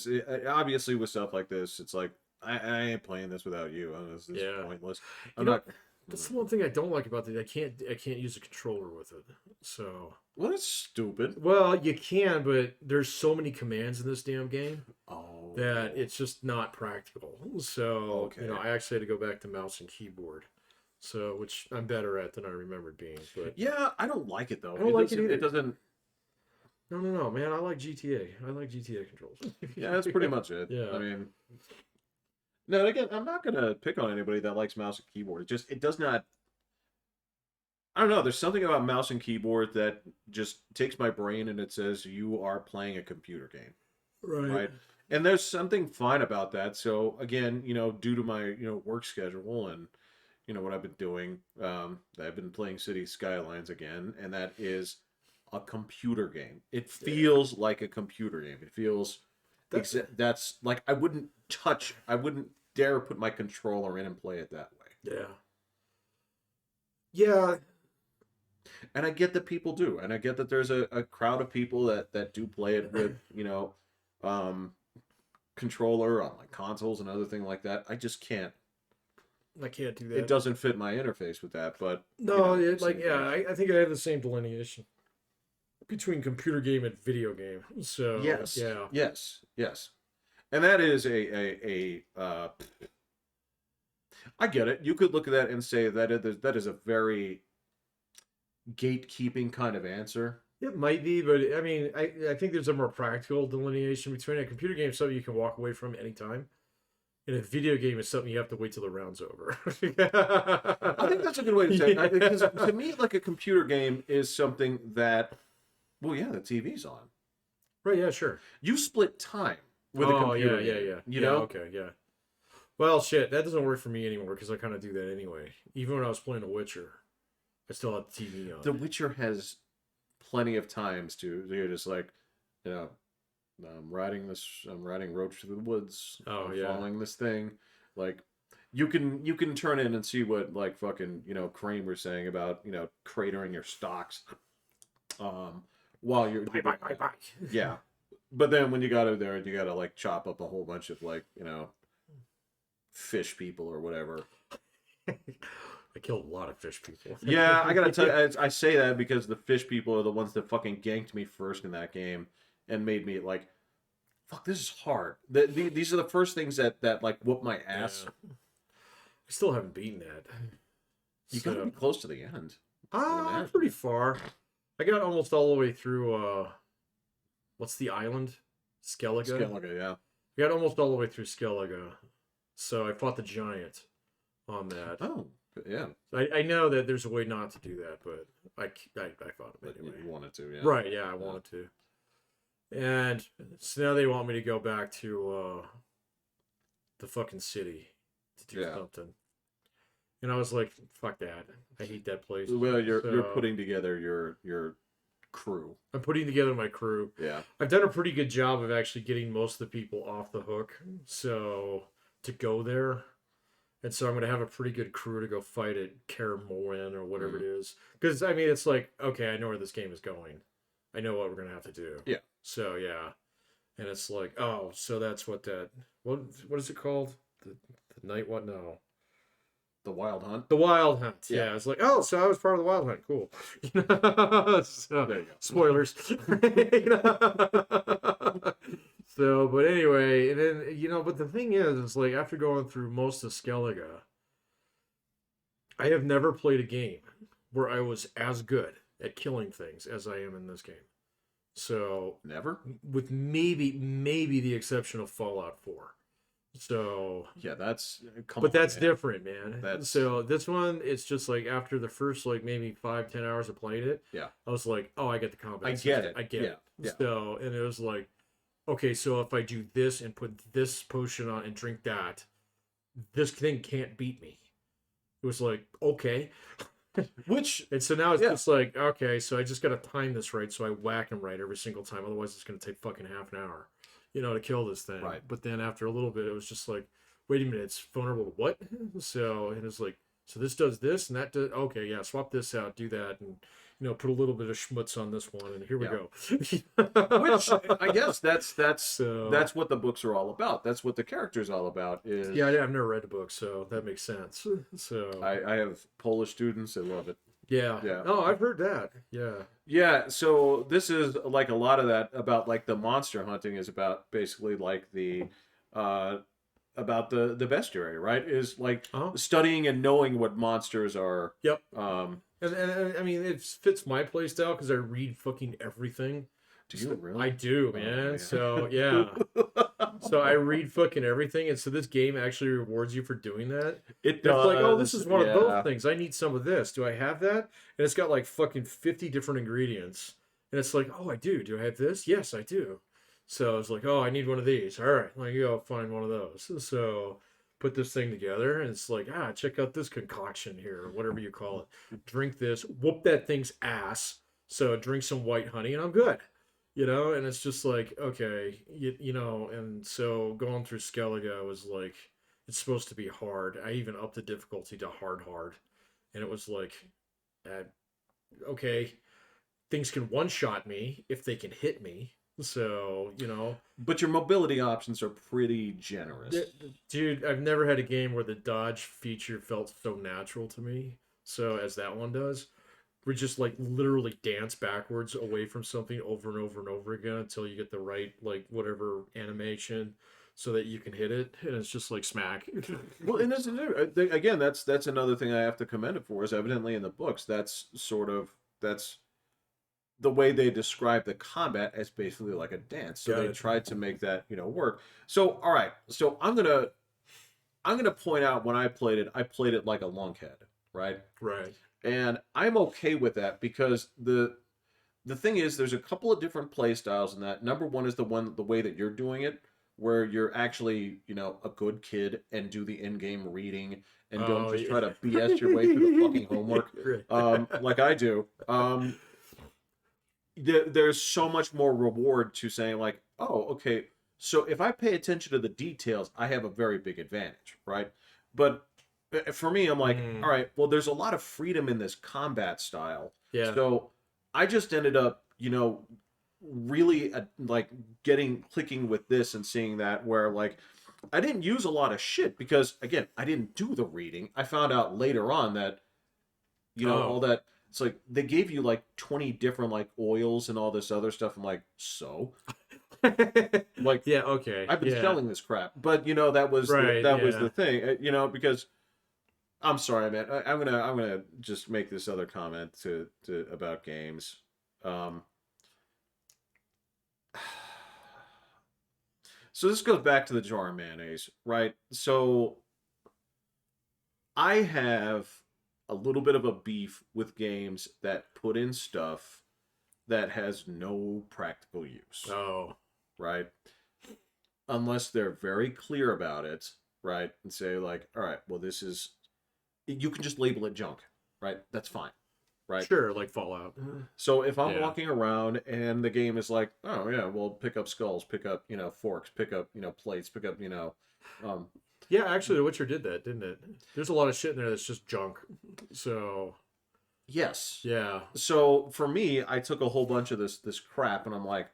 Obviously with stuff like this, it's like I ain't playing this without you. This is yeah, pointless. you I'm know, not. that's the one thing I don't like about it. I can't use a controller with it. So. Well, that's stupid. Well, you can, but there's so many commands in this damn game Oh. that it's just not practical. So, Okay. I actually had to go back to mouse and keyboard. So, which I'm better at than I remembered being. But Yeah, I don't like it though. I don't like it doesn't- either. It doesn't. no, man. I like GTA. I like GTA controls. Yeah, that's pretty much it. Yeah. I mean, no. Again, I'm not gonna pick on anybody that likes mouse and keyboard. It does not. I don't know. There's something about mouse and keyboard that just takes my brain and it says you are playing a computer game, right? And there's something fine about that. So again, due to my work schedule and what I've been doing. I've been playing City Skylines again, and that is a computer game. It feels like a computer game. It feels that's like I wouldn't dare put my controller in and play it that way. Yeah. Yeah. And I get that people do, and I get that there's a crowd of people that do play it with um, controller on like consoles and other thing like that. I just can't. I can't do that. It doesn't fit my interface with that, but No, I think I have the same delineation between computer game and video game. So yes, yeah, yes, and that is a I get it. You could look at that and say that is a very gatekeeping kind of answer. it might be, but I mean, I think there's a more practical delineation between a computer game, something you can walk away from anytime, and a video game is something you have to wait till the round's over. I think that's a good way to say it. Because to me, like a computer game is something that, well, yeah, the TV's on. Right? Yeah, sure. You split time with a computer game. Yeah. You know? Okay, yeah. Well, shit, that doesn't work for me anymore because I kind of do that anyway. Even when I was playing The Witcher, I still had the TV on. The Witcher has plenty of times to you're just like, you know, I'm riding Roach through the woods. Oh, I'm yeah. following this thing. Like you can turn in and see what like fucking, Kramer's saying about, cratering your stocks. While you're Bye. yeah. But then when you got out there, you got to like chop up a whole bunch of like, fish people or whatever. I killed a lot of fish people. Yeah, I gotta tell you, I say that because the fish people are the ones that fucking ganked me first in that game and made me like, fuck, this is hard. These are the first things that like whoop my ass. Yeah. I still haven't beaten that. You gotta be close to the end. Pretty far. I got almost all the way through, what's the island? Skellige? Skellige, yeah. I got almost all the way through Skellige. So I fought the giant on that. Oh, yeah. I know that there's a way not to do that, but I fought him anyway. You wanted to, yeah. Right, yeah, I wanted to. And so now they want me to go back to the fucking city to do something. And I was like, fuck that. I hate that place. Well, you're putting together your crew. I'm putting together my crew. Yeah. I've done a pretty good job of actually getting most of the people off the hook. So to go there. And so I'm going to have a pretty good crew to go fight at Karamorhen or whatever it is. Because, I mean, it's like, okay, I know where this game is going. I know what we're going to have to do. Yeah. So, yeah. And it's like, oh, so that's what that... What is it called? The night... What? No. The Wild Hunt? The Wild Hunt. Yeah. It's like, oh, so I was part of the Wild Hunt. Cool. So, there you go. Spoilers. So, but anyway, and then, but the thing is like, after going through most of Skellige, I have never played a game where I was as good at killing things as I am in this game. So, never? With maybe the exception of Fallout 4. So, yeah, that's different, man. So this one, it's just like after the first like maybe 5-10 hours of playing it, yeah, I was like, oh, I get the combat. I get it. Yeah. So, and it was like, okay, so if I do this and put this potion on and drink that, this thing can't beat me. It was like, okay. And so now it's just like, okay, so I just got to time this right so I whack him right every single time. Otherwise, it's going to take fucking half an hour, to kill this thing. Right. But then after a little bit, it was just like, wait a minute, it's vulnerable to what? So, and it's like, so this does this and that does, okay, yeah, swap this out, do that, and put a little bit of schmutz on this one, and here we go. Which I guess that's what the books are all about. That's what the character's all about. Is I've never read the book, so that makes sense. So I have Polish students that love it. Yeah. Oh, I've heard that. Yeah. Yeah. So this is like a lot of that about like the monster hunting is about basically like the about the bestiary, right? Is like studying and knowing what monsters are. Yep. And I mean, it fits my play style because I read fucking everything. Do you really? I do, man. So, yeah. So I read fucking everything. And so this game actually rewards you for doing that. It does. It's like, oh, this is one of those things. I need some of this. Do I have that? And it's got like fucking 50 different ingredients. And it's like, oh, I do. Do I have this? Yes, I do. So I was like, oh, I need one of these. All right, let me go find one of those. So put this thing together, and it's like, check out this concoction here, or whatever you call it. Drink this, whoop that thing's ass. So drink some white honey, and I'm good. And it's just like, okay, and so going through Skellige was like, it's supposed to be hard. I even upped the difficulty to hard, and it was like, uh, okay, things can one shot me if they can hit me. So, But your mobility options are pretty generous. Dude, I've never had a game where the dodge feature felt so natural to me. So, as that one does, we just like literally dance backwards away from something over and over and over again until you get the right, like, whatever animation so that you can hit it. And it's just like smack. Well, and again, that's another thing I have to commend it for, is evidently in the books, that's the way they describe the combat as basically like a dance. So they tried to make that, work. So, all right. So I'm gonna point out, when I played it like a lunkhead, right? Right. And I'm okay with that, because the thing is, there's a couple of different play styles in that. Number one is the way that you're doing it, where you're actually, a good kid and do the in-game reading and don't just try to BS your way through the fucking homework, like I do. There's so much more reward to saying like, oh, okay, so if I pay attention to the details, I have a very big advantage, right? But for me, I'm like, all right, well, there's a lot of freedom in this combat style. Yeah. So I just ended up, really like clicking with this and seeing that, where like I didn't use a lot of shit because, again, I didn't do the reading. I found out later on that, all that. It's like they gave you like 20 different like oils and all this other stuff. I'm like, so like, yeah, okay, I've been selling this crap, but that was was the thing, because I'm sorry, man. I'm gonna just make this other comment to about games. So this goes back to the jar of mayonnaise, right? So I have a little bit of a beef with games that put in stuff that has no practical use. Oh. Right? Unless they're very clear about it, right? And say like, all right, well, you can just label it junk, right? That's fine, right? Sure, like Fallout. So if I'm walking around and the game is like, oh yeah, well, pick up skulls, pick up, forks, pick up, plates, pick up, yeah, actually, The Witcher did that, didn't it? There's a lot of shit in there that's just junk. So, yes, yeah. So for me, I took a whole bunch of this crap, and I'm like,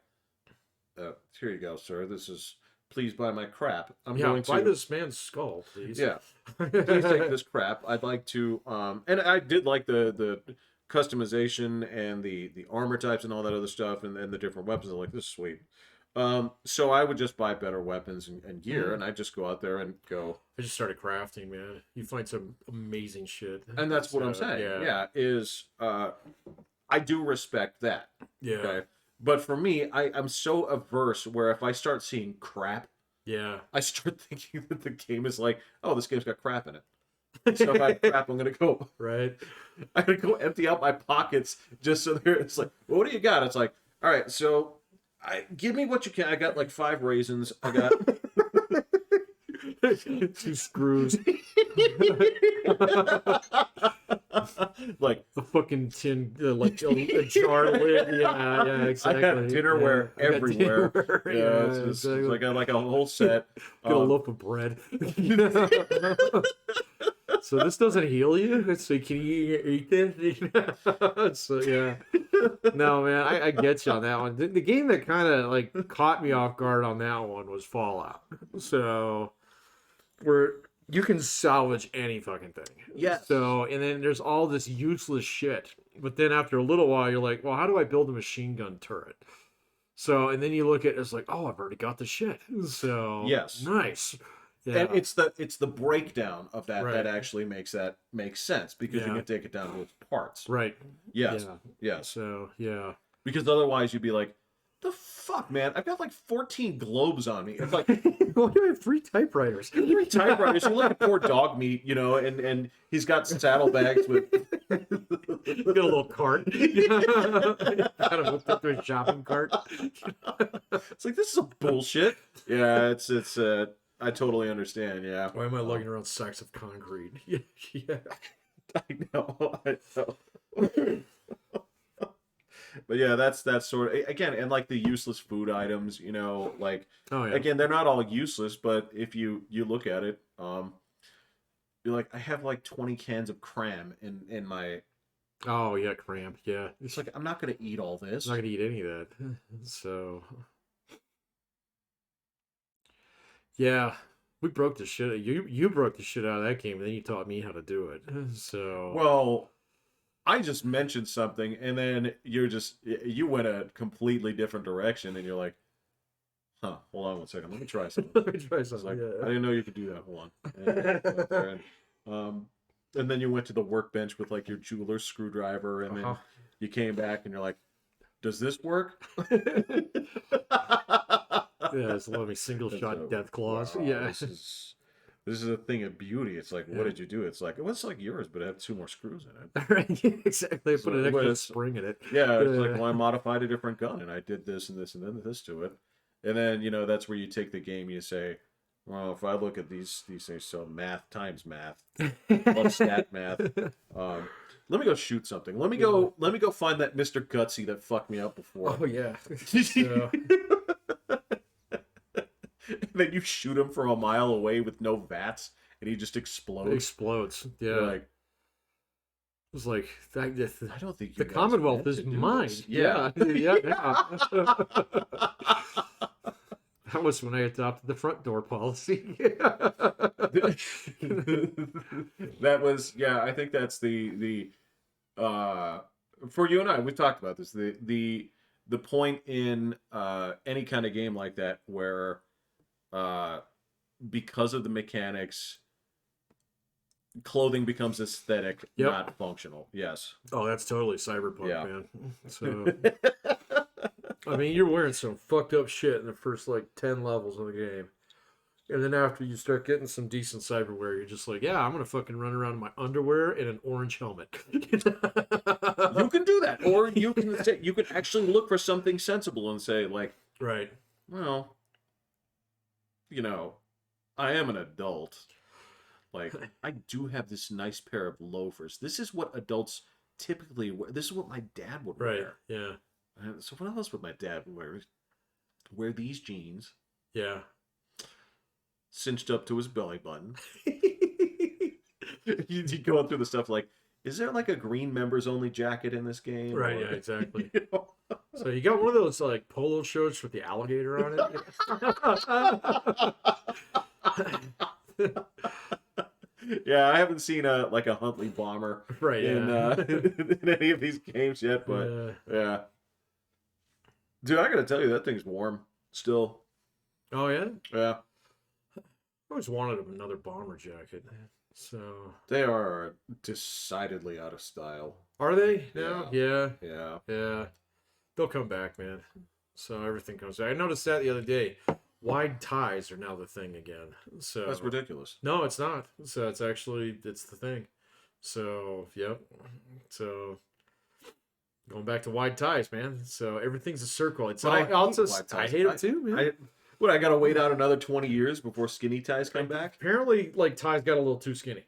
here you go, sir. Please buy my crap. I'm going to buy this man's skull, please. Yeah, please take this crap. I'd like to, and I did like the customization and the armor types and all that other stuff, and the different weapons. I'm like, this is sweet. So I would just buy better weapons and gear, and I'd just go out there and go. I just started crafting, man. You find some amazing shit. And that's what I'm saying. Yeah, I do respect that. Yeah. Okay? But for me, I'm so averse where if I start seeing crap, I start thinking that the game is like, oh, this game's got crap in it. So if I have crap, I'm gonna go. Right. I'm gonna go empty out my pockets just so it's like, well, what do you got? It's like, all right, so give me what you can. I got like 5 raisins. I got 2 screws. Like a fucking tin, like a jar lid. Yeah, exactly. I got dinnerware everywhere. It's like a whole set. Got a loaf of bread. So this doesn't heal you? So can you eat this? So yeah. No, man, I get you on that one. The game that kind of like caught me off guard on that one was Fallout. So where you can salvage any fucking thing. Yeah. So, and then there's all this useless shit. But then after a little while, you're like, well, how do I build a machine gun turret? So, and then you look at it, it's like, oh, I've already got the shit. So, yes, nice. Yeah. And it's the breakdown of that that actually makes sense, because you can take it down to its parts. Right. Yes. Yeah. Yes. So, yeah. Because otherwise you'd be like, the fuck, man? I've got like 14 globes on me. It's like, well, you have 3 typewriters. 3 typewriters. You look at poor dog meat, and he's got saddlebags with. He's got a little cart. Got him hooked up to a shopping cart. It's like, this is a bullshit. Yeah, it's I totally understand. Yeah. Why am I lugging around sacks of concrete? Yeah, yeah. I know. I know. But yeah, that's sort of again, and like the useless food items, you know, like Oh yeah. again, they're not all useless, but if you look at it, you're like, I have like 20 cans of cram in my. Oh yeah, cramp. Yeah. It's like I'm not gonna eat all I'm this. not gonna eat any of that. So yeah, we broke the shit. You broke the shit out of that game, and then you taught me how to do it. So Well, I just mentioned something, and then you went a completely different direction, and you're like, huh, hold on one second, let me try something. let me try It's like, something. I Yeah. didn't know you could do that. Hold on. And, went there um, and then you went to the workbench with like your jeweler's screwdriver, and then you came back and you're like, does this work? Yeah, it's let me single And shot so, death claws. wow, Yeah. this is a thing of beauty. It's like, what Yeah. did you do? It's like, it was like yours, but it had 2 more screws in it. Right. Exactly. Put So, an but extra it's, spring in it. yeah, it's like, well, I modified a different gun, and I did this and this and then this to it. And then, you know, that's where you take the game, you say, well, if I look at these things, so math times math, plus stat math. Let me go shoot something. Let me go find that Mr. Gutsy that fucked me up before. Oh yeah. So, And then you shoot him from a mile away with no vats, and he just it explodes. explodes. Yeah. You're like, It's like that. I don't think you The guys Commonwealth meant is to do mine. this. Yeah. Yeah. That was when I adopted the front door policy. That was, yeah, I think that's the for you and I, we've talked about this, the point in any kind of game like that where uh because of the mechanics, clothing becomes aesthetic, Yep. not functional. Yes. Oh, that's totally cyberpunk, Yeah. man. So I mean, you're wearing some fucked up shit in the first like 10 levels of the game. And then after you start getting some decent cyberware, you're just like, yeah, I'm gonna fucking run around in my underwear and an orange helmet. You can do that, or you can say, you can actually look for something sensible and say like, Right. well, you know, I am an adult. Like, I do have this nice pair of loafers. This is what adults typically wear. This is what my dad would Right. wear. Yeah. So what else would my dad wear? Wear these jeans, Yeah. cinched up to his belly button. You going through the stuff like, is there like a green members only jacket in this game? Right, Or- yeah, exactly. You know? So you got one of those like polo shirts with the alligator on it. Yeah, I haven't seen a Huntley bomber Right, in yeah. in any of these games yet, but yeah. Dude, I gotta tell you, that thing's warm still. Oh yeah? Yeah, I always wanted another bomber jacket. So they are decidedly out of style. are they now? Yeah. Yeah. Yeah. They'll come back, man. So everything comes back. I noticed that the other day. Wide ties are now the thing again. So That's ridiculous. no, it's not. So it's the thing. So yep. So going back to wide ties, man. So everything's a circle. It's But I hate wide I ties. hate it too, man. I gotta wait out another 20 years before skinny ties come back? Apparently, like ties got a little too skinny.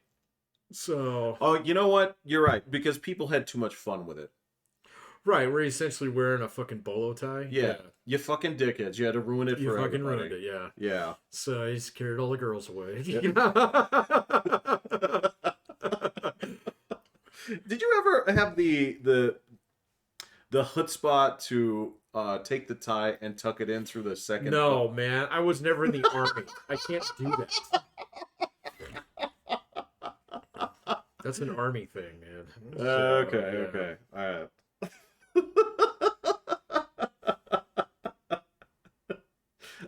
So Oh, you know what? You're right, because people had too much fun with it. right, we're essentially wearing a fucking bolo tie. Yeah. You fucking dickheads. You had to ruin it You for fucking everybody. ruined it, yeah. Yeah. So he scared all the girls away. Yep. Did you ever have the chutzpah to take the tie and tuck it in through the second? No, man. I was never in the army. I can't do that. That's an army thing, man. So, Okay. All right.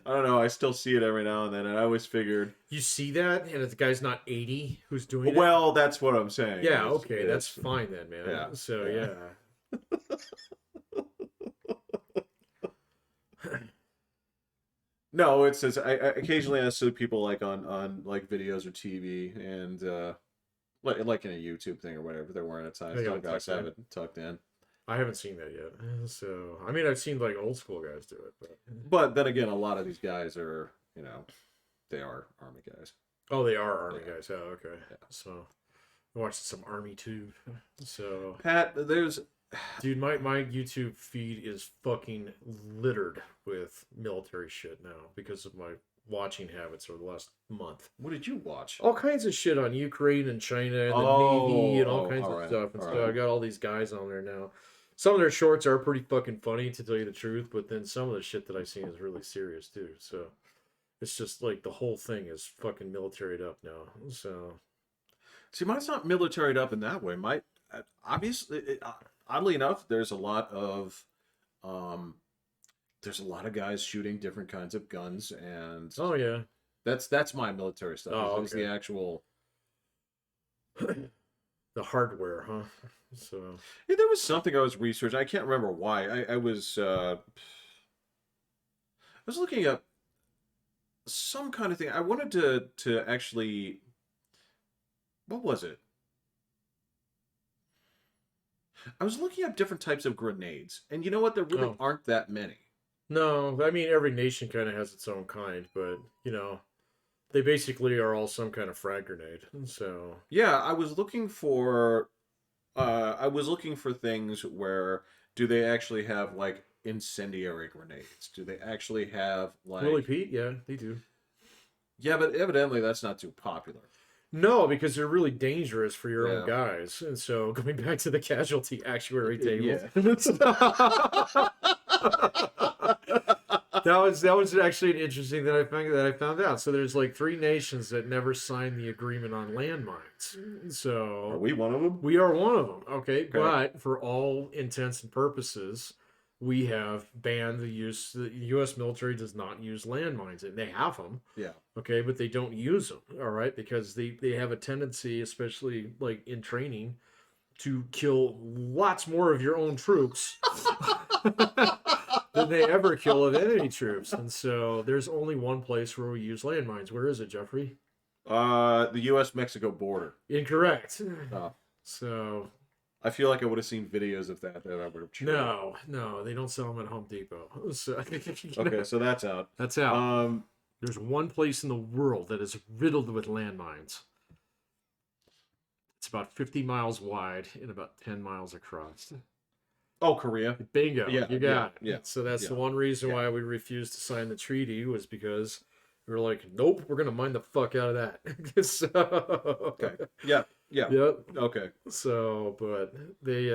I don't know. I still see it every now and then, and I always figured. You see that, and the guy's not 80 who's doing it? Well, that's what I'm saying. Yeah, okay. That's fine then, man. Yeah, So, yeah. No, it says I occasionally I see people like on like videos or TV and like in a YouTube thing or whatever, they're wearing a tie. They got Some it guys tucked have in. it tucked in. I haven't seen that yet. So, I mean, I've seen like old school guys do it, but But then again, a lot of these guys are, you know, They are Army guys. Oh, they are Army Yeah. guys. Oh, okay. Yeah. So I watched some Army too. So, Pat, there's dude, my YouTube feed is fucking littered with military shit now because of my watching habits over the last month. what did you watch? All kinds of shit on Ukraine and China and the Oh, Navy and all oh, kinds all of right, stuff. And all so I right. got all these guys on there now. Some of their shorts are pretty fucking funny, to tell you the truth, but then some of the shit that I see is really serious too. So it's just like the whole thing is fucking militaried up now. So See, mine's not militaried up in that way. My obviously, oddly enough, um, there's a lot of guys shooting different kinds of guns, and oh yeah. that's my military stuff. Oh, Is the okay. actual. The hardware, huh? So Yeah, there was something I was researching. I can't remember why. I was looking up some kind of thing. I wanted to actually. What was it? I was looking up different types of grenades, and you know what? There really oh aren't that many. no, I mean every nation kind of has its own kind, but you know they basically are all some kind of frag grenade. So Yeah, I was looking for things where do they actually have like incendiary grenades? Do they actually have Willie like Pete, yeah, they do. yeah, but evidently that's not too popular. No, because they're really dangerous for your own Yeah. guys. And so going back to the casualty actuary tables. Yeah. That was actually an interesting that I found out. So there's like 3 nations that never signed the agreement on landmines. Are So we one of them? we are one of them, okay? Okay. But for all intents and purposes, we have banned the use. The U.S. military does not use landmines, and they have them, Yeah. okay, but they don't use them, all right, because they have a tendency, especially like in training, to kill lots more of your own troops than they ever kill of enemy troops. And so there's only one place where we use landmines. Where is it, Jeffrey? The U.S. Mexico border. Incorrect. Oh, So I feel like I would have seen videos of that I would have cheered. no, they don't sell them at Home Depot. So Okay, so that's out. that's out. Um, There's one place in the world that is riddled with landmines. It's about 50 miles wide and about 10 miles across. oh, Korea. Bingo. Yeah, You got it. yeah, So that's the yeah, one reason yeah. why we refused to sign the treaty, was because we were like, nope, we're gonna mine the fuck out of that. So Okay. Yeah. Yeah. yep. Okay. So but they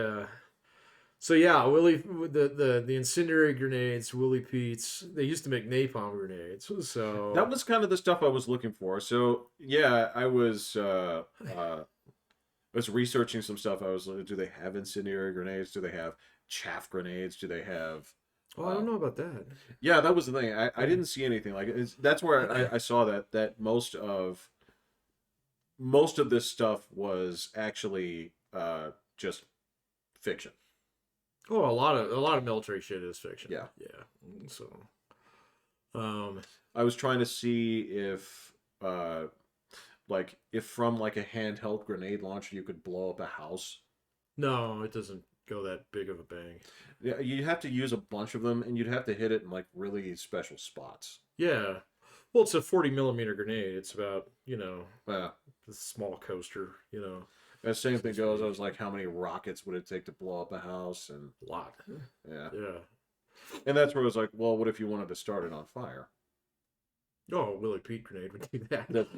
so yeah, Willie, the incendiary grenades, Willie Pete's, they used to make napalm grenades. So That was kind of the stuff I was looking for. So yeah, I was researching some stuff. I was like, do they have incendiary grenades? Do they have chaff grenades? Do they have? oh, I don't know about that. Yeah, that was the thing. I didn't see anything like it. That's where I saw that most of this stuff was actually just fiction. Oh, a lot of military shit is fiction. Yeah. Yeah. So um I was trying to see if like if from like a handheld grenade launcher you could blow up a house. no, it doesn't go that big of a bang. Yeah, you'd have to use a bunch of them, and you'd have to hit it in like really special spots. Yeah. Well, it's a 40 millimeter grenade. It's about, Yeah. a small coaster. That same thing goes. I was like, how many rockets would it take to blow up a house? And A lot. yeah, Yeah. and that's where I was like, well, what if you wanted to start it on fire? Oh, Willie Pete grenade would do that. That-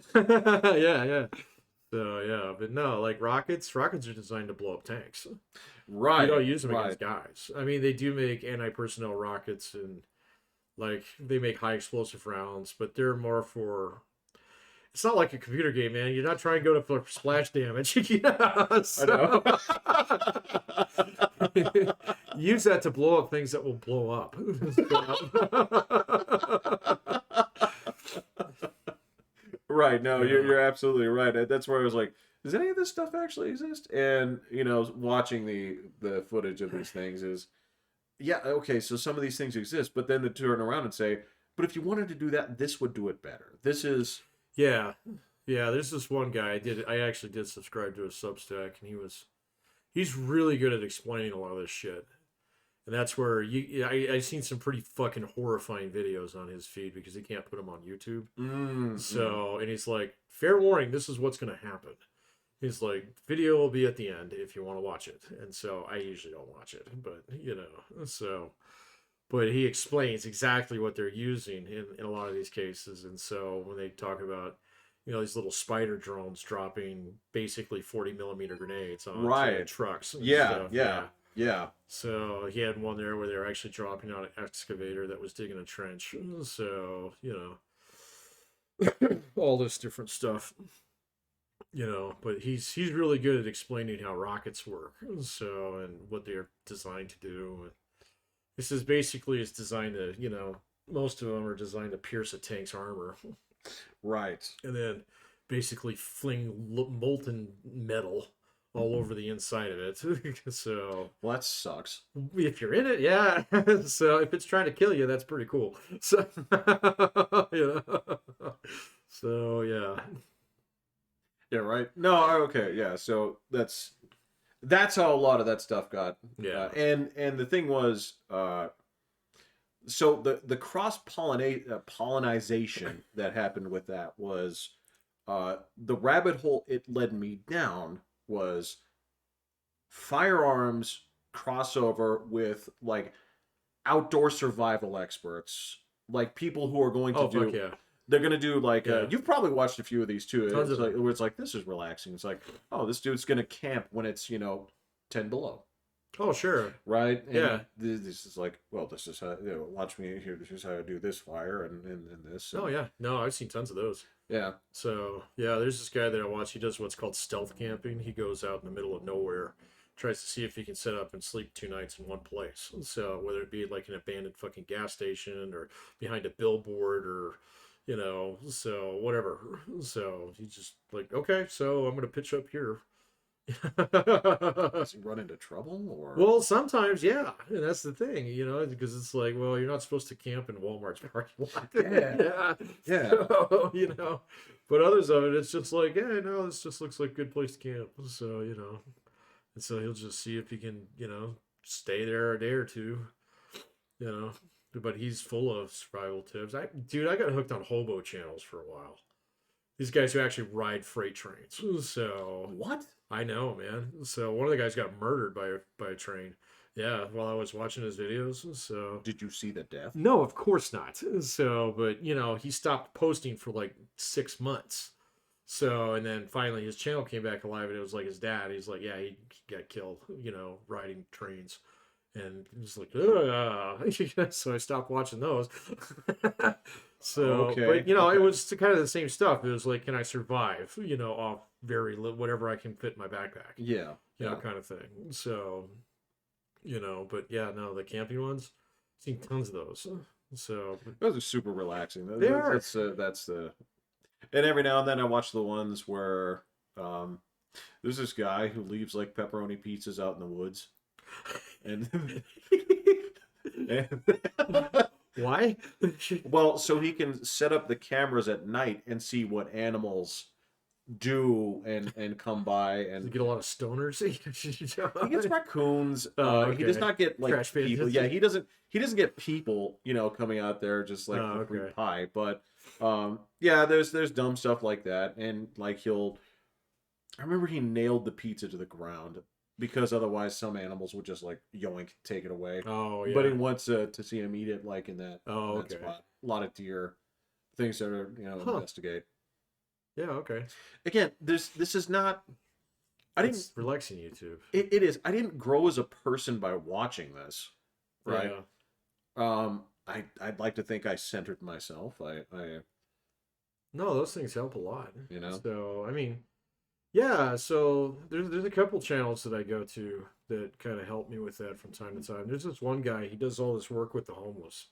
Yeah, yeah. So yeah, but no, like rockets are designed to blow up tanks. Right. You don't use them right. against guys. I mean, they do make anti-personnel rockets, and like they make high explosive rounds, but they're more for. It's not like a computer game, man. You're not trying to go for splash damage. So- I know. use that to blow up things that will blow up. Right. No, Yeah. you're absolutely right. That's where I was like, does any of this stuff actually exist? And watching the footage of these things is, yeah, okay, so some of these things exist, but then to turn around and say, but if you wanted to do that, this would do it better. This is Yeah, yeah. There's this one guy. I actually did subscribe to his Substack, and he's really good at explaining a lot of this shit. And that's where I've seen some pretty fucking horrifying videos on his feed because he can't put them on YouTube. So, and he's like, fair warning, this is what's going to happen. He's like, video will be at the end if you want to watch it. And so I usually don't watch it, but so, but he explains exactly what they're using in a lot of these cases. And so when they talk about, these little spider drones dropping basically 40 millimeter grenades on trucks and stuff. Yeah. So he had one there where they were actually dropping out an excavator that was digging a trench. So, all this different stuff. But he's really good at explaining how rockets work. So, and what they're designed to do. This is basically it's designed to, most of them are designed to pierce a tank's armor. Right. And then basically fling molten metal all over the inside of it. So, well, that sucks. If you're in it, yeah. So if it's trying to kill you, that's pretty cool. So, so yeah. Yeah, right. No, okay, yeah. So that's how a lot of that stuff got. Yeah. And the thing was, so the cross pollination that happened with that was, the rabbit hole it led me down was firearms crossover with like outdoor survival experts, like people who are going to do. Yeah. They're gonna do like you've probably watched a few of these too. Tons it's of like, where it's like this is relaxing. It's like, oh, this dude's gonna camp when it's 10 below. Oh sure. Right. And yeah. This is like, well, this is how watch me here. This is how I do this fire and this. And, oh yeah. No, I've seen tons of those. Yeah. So yeah, there's this guy that I watch. He does what's called stealth camping. He goes out in the middle of nowhere, tries to see if he can set up and sleep 2 nights in one place. So whether it be like an abandoned fucking gas station or behind a billboard or so whatever. So he's just like, okay, so I'm gonna pitch up here. Does he run into trouble or? Well, sometimes, yeah, and that's the thing, because it's like, well, you're not supposed to camp in Walmart's parking lot. Yeah. So, but others of it, it's just like, yeah, no, this just looks like a good place to camp. So, and so he'll just see if he can, stay there a day or two, But he's full of survival tips. I got hooked on hobo channels for a while. These guys who actually ride freight trains. So what? I know, man. So one of the guys got murdered by a train. Yeah, while I was watching his videos. So did you see the death? No, of course not. So, but he stopped posting for like 6 months. So, and then finally his channel came back alive, and it was like his dad. He's like, yeah, he got killed, riding trains. And it's like, so I stopped watching those. So, okay. But it was kind of the same stuff. It was like, can I survive? Off whatever I can fit in my backpack. Yeah. Kind of thing. So, but yeah, no, the camping ones, I've seen tons of those. So those are super relaxing. They are. That's the. And every now and then I watch the ones where there's this guy who leaves like pepperoni pizzas out in the woods. And why? Well, so he can set up the cameras at night and see what animals do and come by and you get a lot of stoners. He gets raccoons. Okay. He does not get like Trash people. Yeah, he doesn't get people, coming out there just like for free pie. But yeah, there's dumb stuff like that, and like I remember he nailed the pizza to the ground because otherwise some animals would just like yoink, take it away. Oh yeah. But he wants to see him eat it like in that, that spot. A lot of deer, things that are investigate. Yeah. Okay. Again, this is not. It's relaxing YouTube. It is. I didn't grow as a person by watching this, right? Yeah. I'd like to think I centered myself. No, those things help a lot. So I mean, yeah. So there's a couple channels that I go to that kind of help me with that from time to time. There's this one guy. He does all this work with the homeless.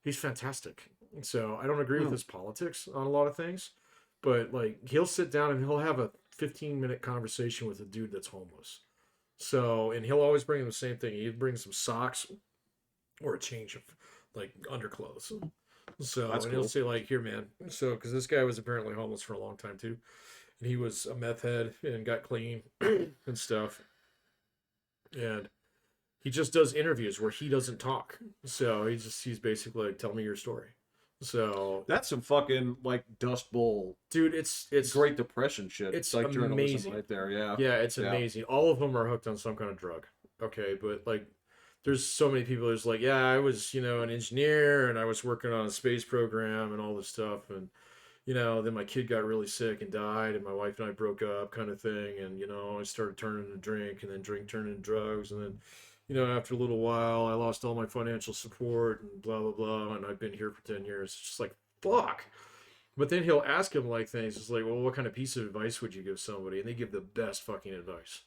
He's fantastic. So I don't agree with his politics on a lot of things. But like he'll sit down and he'll have a 15-minute conversation with a dude that's homeless. So, and he'll always bring him the same thing. He'd bring some socks or a change of like underclothes. So, that's and cool. he'll say like, here, man. So, because this guy was apparently homeless for a long time too. And he was a meth head and got clean and stuff. And He just does interviews where he doesn't talk. So he's basically like, tell me your story. So That's some fucking like Dust Bowl, dude, it's Great Depression shit. it's Like journalism amazing. right there. Yeah. Yeah, it's Yeah. amazing. All of them are hooked on some kind of drug. Okay, but like there's so many people who's like, yeah, I was, an engineer and I was working on a space program and all this stuff and then my kid got really sick and died and my wife and I broke up kind of thing and I started turning to drink and then drink turned into drugs and then after a little while I lost all my financial support and blah blah blah and I've been here for 10 years. It's just like fuck. But then he'll ask him like things. It's like, well, what kind of piece of advice would you give somebody? And they give the best fucking advice.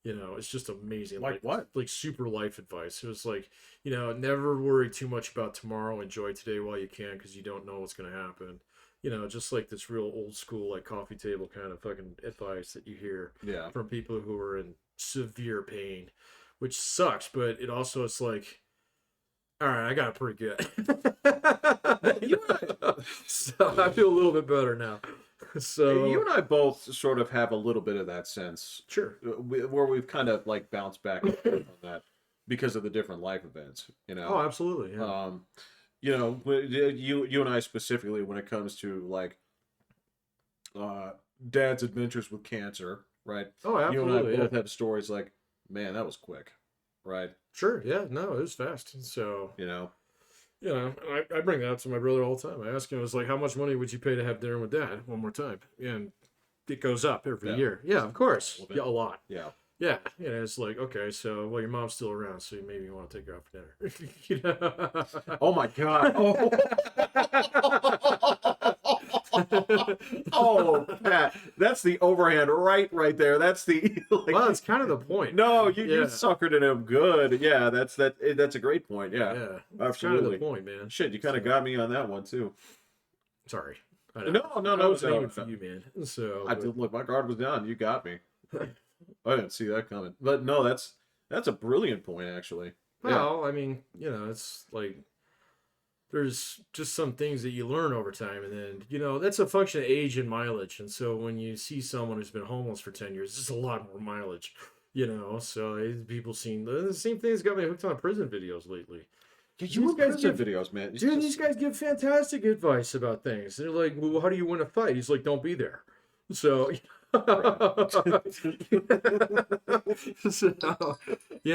It's just amazing. Like what? Like super life advice. It was like, never worry too much about tomorrow. Enjoy today while you can because you don't know what's going to happen. Just like this real old school, like coffee table kind of fucking advice that you hear Yeah. from people who are in severe pain, which sucks. But it also, it's like, all right, I got it pretty good. So I feel a little bit better now. So You and I both sort of have a little bit of that sense, sure. where we've kind of like bounced back and forth on that because of the different life events. Oh, absolutely. Yeah. You and I specifically when it comes to like dad's adventures with cancer, right? Oh, You and I absolutely. both Yeah. have stories like, man, that was quick, right? Sure. Yeah. No, it was fast. So You know, I bring that up to my brother all the time. I ask him, I was like, how much money would you pay to have dinner with dad one more time? And it goes up every Yeah. year. Yeah, of course. A little bit. Yeah, a lot. yeah. Yeah. It's like, okay, so well, your mom's still around, so maybe you want to take her out for dinner. Oh my God. Oh. Oh, Pat, that's the overhand right there. That's the like, Well, it's kind of the point. no, you Yeah. suckered at him good. Yeah, that's a great point. Yeah, Yeah. It's kind of absolutely. the point, man. Shit, you kind of So- got me on that one too. Sorry. No, I was aiming no. for you, man. So I did look. My guard was down. You got me. I didn't see that coming. But no, that's a brilliant point actually. Yeah. well, I mean, it's like there's just some things that you learn over time, and then that's a function of age and mileage. And so when you see someone who's been homeless for 10 years, it's a lot more mileage. So people seen the same thing that's got me hooked on prison videos lately. Yeah, These you were guys prison give- videos, man. It's Dude, just- these guys give fantastic advice about things. They're like, well, how do you win a fight? He's like, don't be there. So,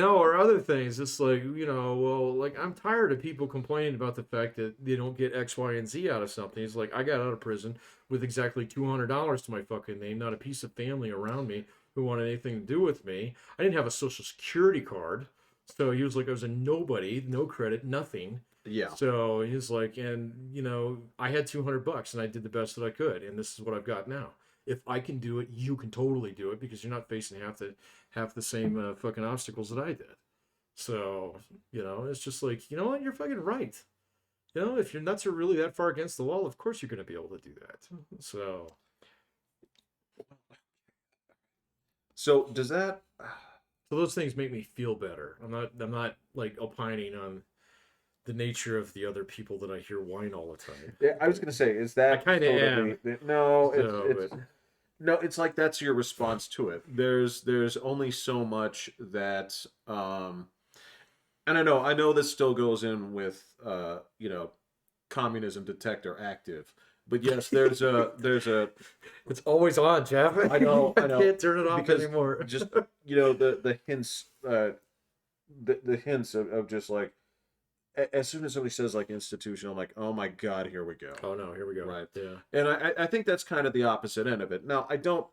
or other things. It's like, well, like I'm tired of people complaining about the fact that they don't get X, Y, and Z out of something. It's like I got out of prison with exactly $200 to my fucking name, not a piece of family around me who wanted anything to do with me. I didn't have a social security card. So he was like, I was a nobody, no credit, nothing. yeah. So he's like, and I had $200 and I did the best that I could, and this is what I've got now. If I can do it, you can totally do it because you're not facing half the same fucking obstacles that I did. So it's just like, you know what, you're fucking right. If your nuts are really that far against the wall, of course you're gonna be able to do that. So does that? So those things make me feel better. I'm not like opining on the nature of the other people that I hear whine all the time. Yeah, I was gonna say, is that I kinda sort of am. no, So, it's no, it's like that's your response to it. There's only so much that and I know this still goes in with communism detector active. But yes, there's a It's always on, Jeff. I know. I can't turn it off because anymore. just the hints the hints of just like as soon as somebody says like institution, I'm like, oh my God, here we go. Oh no, here we go. Right. Yeah. And I think that's kind of the opposite end of it. Now, I don't,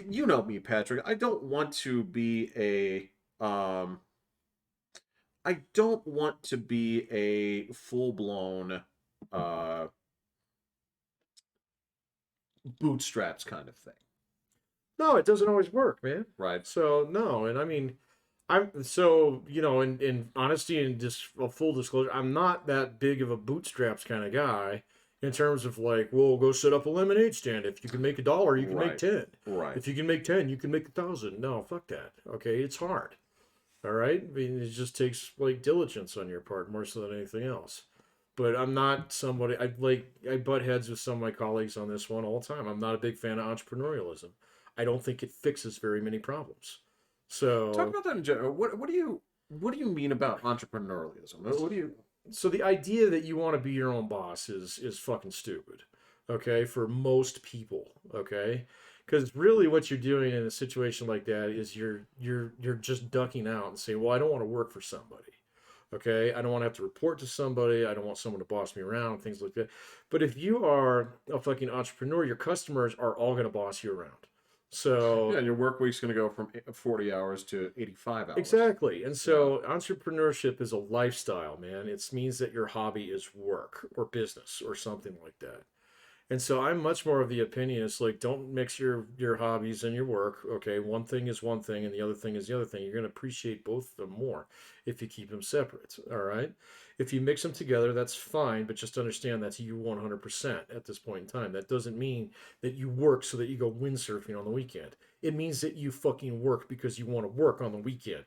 you know me, Patrick, I don't want to be I don't want to be a full-blown bootstraps kind of thing. No, it doesn't always work, man. Right. So no, and I mean, I'm so in honesty and just a full disclosure, I'm not that big of a bootstraps kind of guy in terms of like, well, go set up a lemonade stand. If you can make $1, you can make Right. 10. Right. If you can make 10, you can make 1,000. No, fuck that. Okay, it's hard. All right, I mean, it just takes like diligence on your part more so than anything else. But I'm not somebody I butt heads with some of my colleagues on this one all the time. I'm not a big fan of entrepreneurialism. I don't think it fixes very many problems. Talk So about that in general. What do you mean about entrepreneurialism? What do you? so the idea that you want to be your own boss is fucking stupid, okay, for most people, okay, because really what you're doing in a situation like that is you're just ducking out and saying, well, I don't want to work for somebody, okay, I don't want to have to report to somebody, I don't want someone to boss me around, things like that. But if you are a fucking entrepreneur, your customers are all going to boss you around. Yeah, So your work week's going to go from 40 hours to 85 hours. exactly. And Yeah. so entrepreneurship is a lifestyle, man. It means that your hobby is work or business or something like that. And so I'm much more of the opinion it's like don't mix your hobbies and your work. Okay, one thing is one thing and the other thing is the other thing. You're going to appreciate both of them more if you keep them separate, all right? If you mix them together, that's fine, but just understand that's you 100% at this point in time. That doesn't mean that you work so that you go windsurfing on the weekend. It means that you fucking work because you want to work on the weekend.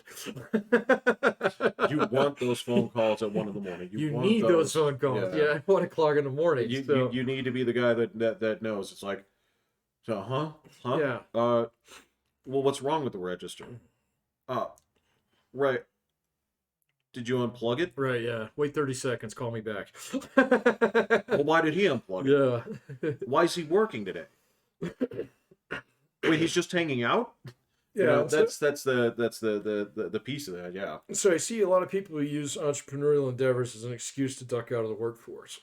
You want those phone calls at 1 in the morning. You You want need those phone calls. Yeah. Yeah, at 1 o'clock in the morning. So You need to be the guy that knows. It's like, so, huh? yeah, Well, what's wrong with the register? Uh, right. Did you unplug it? right. Yeah. Wait 30 seconds. Call me back. Well, why did he unplug it? Yeah. Why is he working today? Wait, he's just hanging out? You Yeah. know, that's the piece of that. Yeah. So I see a lot of people who use entrepreneurial endeavors as an excuse to duck out of the workforce.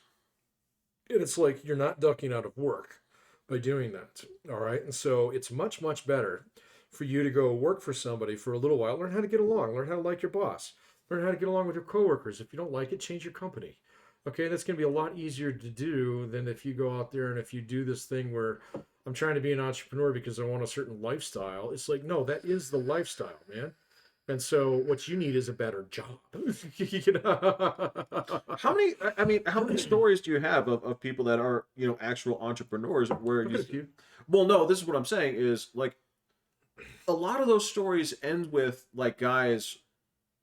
And it's like you're not ducking out of work by doing that. All right. And so it's much, much better for you to go work for somebody for a little while, learn how to get along, learn how to like your boss, learn how to get along with your coworkers. If you don't like it, change your company. Okay, that's going to be a lot easier to do than if you go out there and if you do this thing where I'm trying to be an entrepreneur because I want a certain lifestyle. It's like, no, that is the lifestyle, man. And so what you need is a better job. You know? How many? I mean, how many stories do you have of people that are actual entrepreneurs where I've you? got a few. Well, no. This is what I'm saying is like a lot of those stories end with like guys.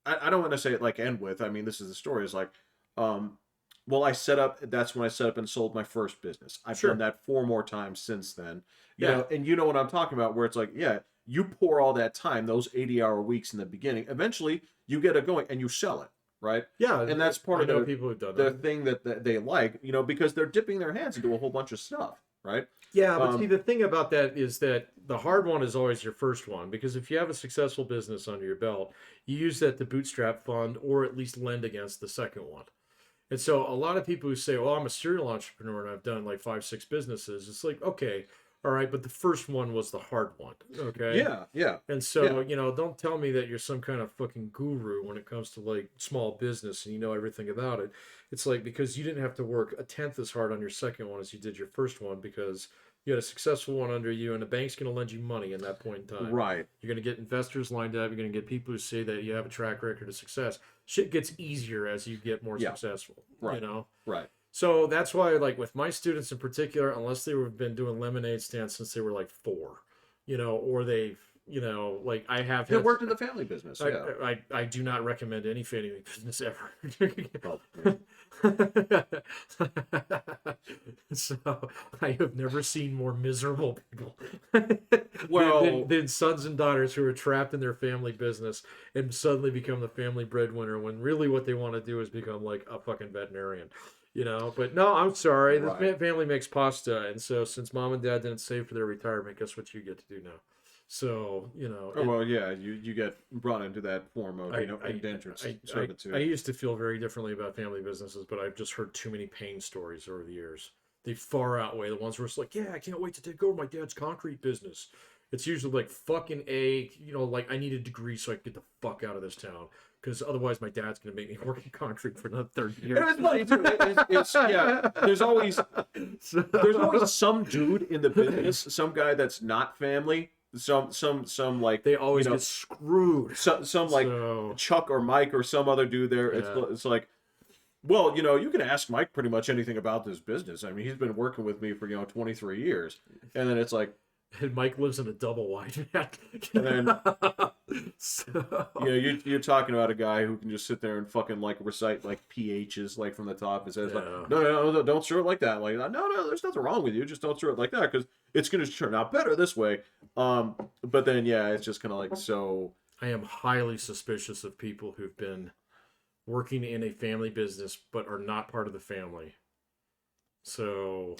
I don't want to say it like end with. I mean, this is the story. Is like, um, well, I set up. That's when I set up and sold my first business. I've Sure. done that 4 more times since then. You Yeah. know, and you know what I'm talking about. Where it's like, yeah, you pour all that time, those 80-hour weeks in the beginning. Eventually, you get it going and you sell it, right? Yeah. And that's part I of know the people who've done the that. thing that they like, because they're dipping their hands into a whole bunch of stuff, right? Yeah, but see, Um, the thing about that is that the hard one is always your first one because if you have a successful business under your belt, you use that to bootstrap fund or at least lend against the second one. And so a lot of people who say, well, I'm a serial entrepreneur and I've done like 5, 6 businesses, it's like, okay, all right, but the first one was the hard one. Okay. yeah, yeah, And yeah. so, don't tell me that you're some kind of fucking guru when it comes to like small business and you know everything about it. It's like because you didn't have to work a tenth as hard on your second one as you did your first one because you had a successful one under you and the bank's going to lend you money in that point in time. Right, You're going to get investors lined up. You're going to get people who say that you have a track record of success. Shit gets easier as you get more yeah, successful, right, right. So that's why, like with my students in particular, unless they've been doing lemonade stands since they were like 4, or they've, like I have They had, worked in the family business. Yeah. I do not recommend any family business ever. Well, So I have never seen more miserable people Well, than sons and daughters who are trapped in their family business and suddenly become the family breadwinner when really what they want to do is become like a fucking veterinarian. But no, I'm sorry. This right. family makes pasta, and so since mom and dad didn't save for their retirement, guess what you get to do now? So Oh well, yeah. You get brought into that form of indentured I servitude. used to feel very differently about family businesses, but I've just heard too many pain stories over the years. They far outweigh the ones where it's like, yeah, I can't wait to take over my dad's concrete business. It's usually like fucking like I need a degree so I can get the fuck out of this town because otherwise my dad's gonna make me work in concrete for another 30 years. It's funny too. Yeah. There's always some dude in the business, some guy that's not family, some like They always get screwed. some like So, Chuck or Mike or some other dude there. yeah. It's like, well, you can ask Mike pretty much anything about this business. I mean, he's been working with me for 23 years, and then it's like, And Mike lives in a double wide, man. and then So, you're talking about a guy who can just sit there and fucking like recite like pHs like from the top. It says like, Yeah. no, don't throw it like that. Like, no, there's nothing wrong with you. Just don't throw it like that because it's gonna turn out better this way. But then yeah, it's just kind of like so. I am highly suspicious of people who've been working in a family business but are not part of the family. So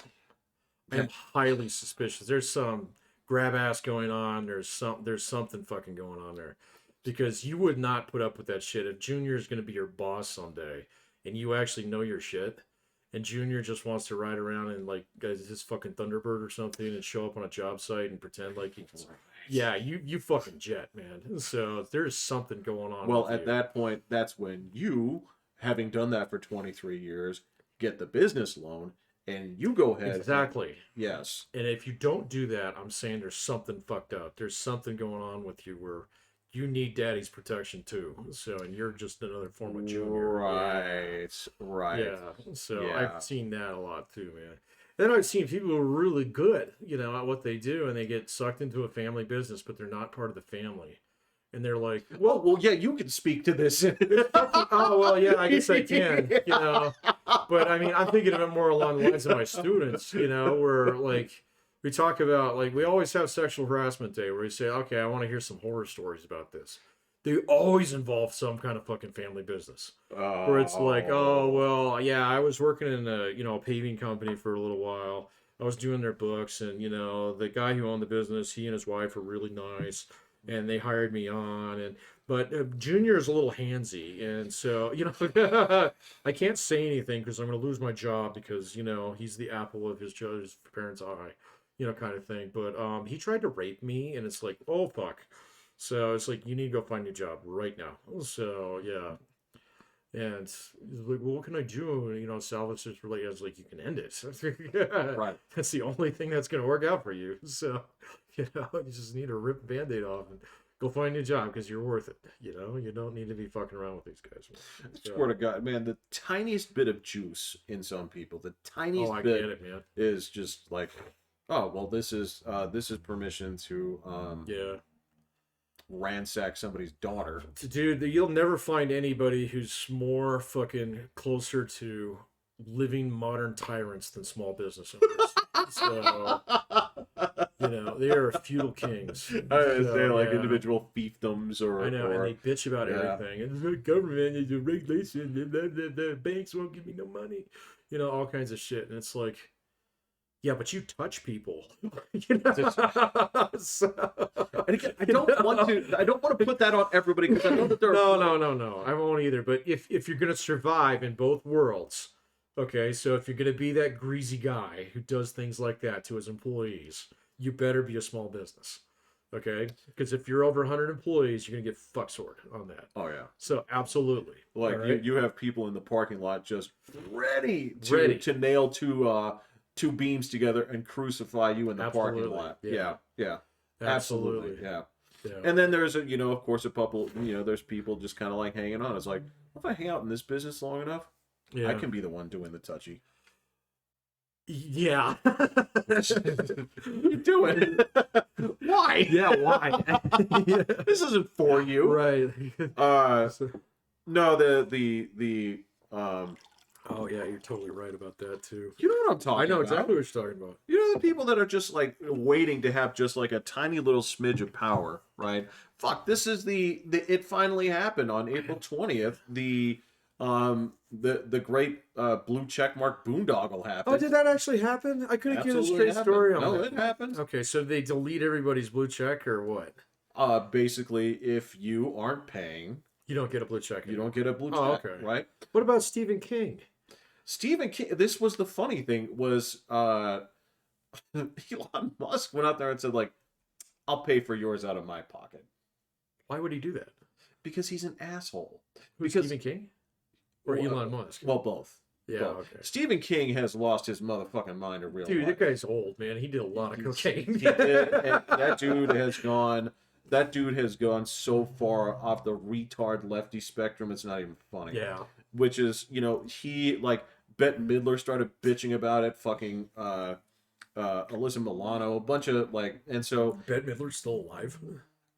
I am highly suspicious. There's some grab ass going on. There's something fucking going on there, because you would not put up with that shit if Junior is going to be your boss someday, and you actually know your shit, and Junior just wants to ride around and like guys his fucking Thunderbird or something and show up on a job site and pretend like he's yeah you fucking jet, man. So there's something going on. Well, with at you. that point, that's when you, having done that for 23 years, get the business loan and you go ahead. Exactly. Yes. And if you don't do that, I'm saying there's something fucked up. There's something going on with you where you need daddy's protection too. So, and you're just another form of Junior. Right. Right. Yeah. So Yeah. I've seen that a lot too, man. Then I've seen people who are really good, at what they do, and they get sucked into a family business, but they're not part of the family. And they're like, Well, yeah, you can speak to this. oh, well, yeah, I guess I can, But I mean, I'm thinking of it more along the lines of my students, where like we talk about, like, we always have sexual harassment day where we say, okay, I want to hear some horror stories about this. They always involve some kind of fucking family business where it's like, oh, well, yeah, I was working in a paving company for a little while. I was doing their books, and the guy who owned the business, he and his wife were really nice, and they hired me on. But Junior is a little handsy, and so I can't say anything because I'm going to lose my job because he's the apple of his parents' eye, kind of thing. But he tried to rape me, and it's like, oh fuck. So it's like, you need to go find a job right now. So yeah. And he's like, well, what can I do? Salvage this relationship. I was like, you can end it. Right. That's the only thing that's going to work out for you. So, you just need to rip the Band-Aid off and go find a job because you're worth it. You don't need to be fucking around with these guys. I swear to God, man, the tiniest bit of juice in some people, the tiniest I bit get it, man. is just like, oh, well, this is permission to Yeah. ransack somebody's daughter. Dude, you'll never find anybody who's more fucking closer to living modern tyrants than small business owners. So, they are feudal kings. They're like yeah. individual fiefdoms, or I know, or, and they bitch about everything. And the government is a regulation. The banks won't give me no money. All kinds of shit. And it's like, yeah, but you touch people. So, and again, I don't want to put that on everybody because I know that there are No. I won't either. But if you're gonna survive in both worlds, okay, so if you're gonna be that greasy guy who does things like that to his employees, you better be a small business. Okay, because if you're over 100 employees, you're gonna get fuck sword on that. Oh yeah. So absolutely. Like right? you have people in the parking lot just ready to nail two beams together and crucify you in the parking lot. Yeah. Absolutely. Yeah. And then there's of course, a couple, there's people just kind of like hanging on. It's like, if I hang out in this business long enough, I can be the one doing the touchy. Yeah. What are you doing? Why? Yeah, why? This isn't for you. Right. No, the oh yeah, you're totally right about that too. You know what I'm talking about. I know exactly what you're talking about. The people that are just like waiting to have just like a tiny little smidge of power, right? Fuck, this is it finally happened on April 20th. The great blue checkmark boondoggle happened. Oh, did that actually happen? I couldn't get a straight story on that. No, it happened. Okay, so they delete everybody's blue check or what? Basically, if you aren't paying, you don't get a blue check. You don't get a blue check. Oh, okay. Right? What about Stephen King? Stephen King. This was the funny thing was Elon Musk went out there and said, like, I'll pay for yours out of my pocket. Why would he do that? Because he's an asshole. Stephen King? Or Elon Musk? Well, both. Yeah, both. okay. Stephen King has lost his motherfucking mind in real life. Dude, that guy's old, man. He did a lot of cocaine. He did, and that dude has gone so far off the retard lefty spectrum, it's not even funny. Yeah. Which is, he, like, Bette Midler started bitching about it, fucking Alyssa Milano, a bunch of, like, and so... Bette Midler's still alive?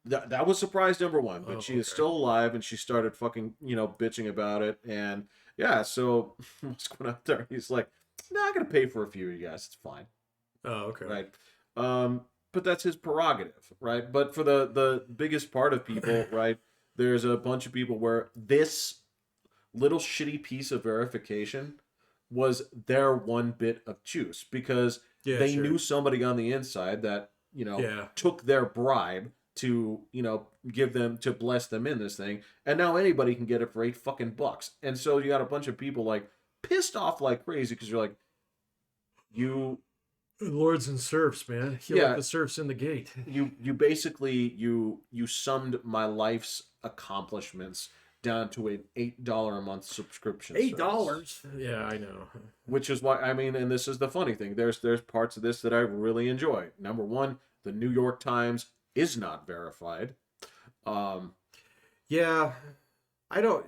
That was surprise number one, but she is still alive, and she started fucking, bitching about it, and, yeah, so, what's going out there? He's like, I'm going to pay for a few of you guys, it's fine. Oh, okay. Right. that's his prerogative, right? But for the biggest part of people, right, there's a bunch of people where this little shitty piece of verification was their one bit of juice because Yeah, they sure. knew somebody on the inside that, Yeah. took their bribe to, give them to bless them in this thing, and now anybody can get it for $8 fucking. And so you got a bunch of people like pissed off like crazy because you're like, you Lords and serfs, man. You let yeah, the serfs in the gate. you basically you summed my life's accomplishments down to an $8 a month subscription Eight service. dollars. Yeah, I know. Which is why, I mean, and this is the funny thing. There's parts of this that I really enjoy. Number one, the New York Times is not verified. Um, Yeah, I don't.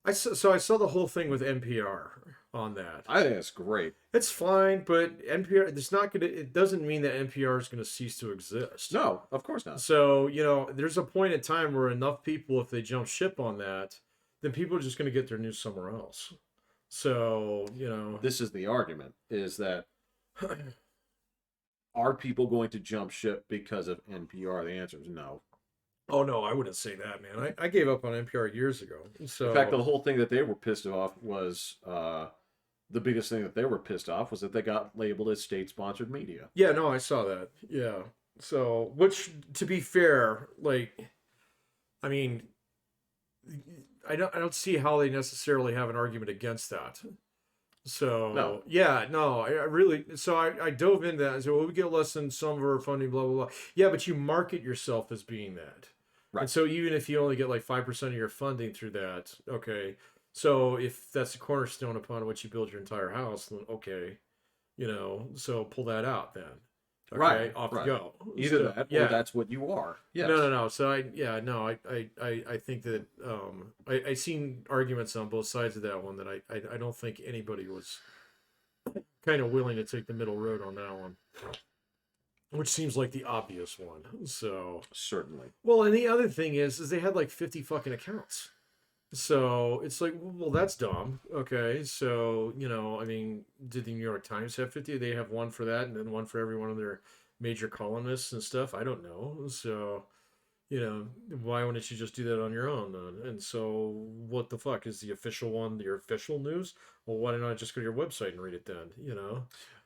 I saw the whole thing with NPR on that. I think it's great. It's fine, but NPR. It's not gonna. It doesn't mean that NPR is gonna cease to exist. No, of course not. So there's a point in time where enough people, if they jump ship on that, then people are just gonna get their news somewhere else. So This is the argument: is that are people going to jump ship because of NPR? The answer is no. Oh no, I wouldn't say that, man. I gave up on NPR years ago. So In fact, the whole thing that they were pissed off was the biggest thing that they were pissed off was that they got labeled as state-sponsored media. yeah, no, I saw that. Yeah. So, which to be fair, like, I mean, I don't see how they necessarily have an argument against that. So No. yeah, no, I really so I dove into that and said, well, we get less than some of our funding, blah blah blah. Yeah, but you market yourself as being that. Right. And so even if you only get like 5% of your funding through that, okay. So if that's the cornerstone upon which you build your entire house, then okay, so pull that out then. Okay, Right, off right. you go. Either So, that yeah. or that's what you are. Yes. No. So I think that I seen arguments on both sides of that one that I don't think anybody was kind of willing to take the middle road on that one, which seems like the obvious one. So Certainly. well, and the other thing is they had like 50 fucking accounts. So it's like, well, that's dumb. Okay, so I mean, did the New York Times have 50? They have one for that, and then one for every one of their major columnists and stuff. I don't know. So why wouldn't you just do that on your own then? And so, what the fuck is the official one? Your official news? Well, why don't I just go to your website and read it then?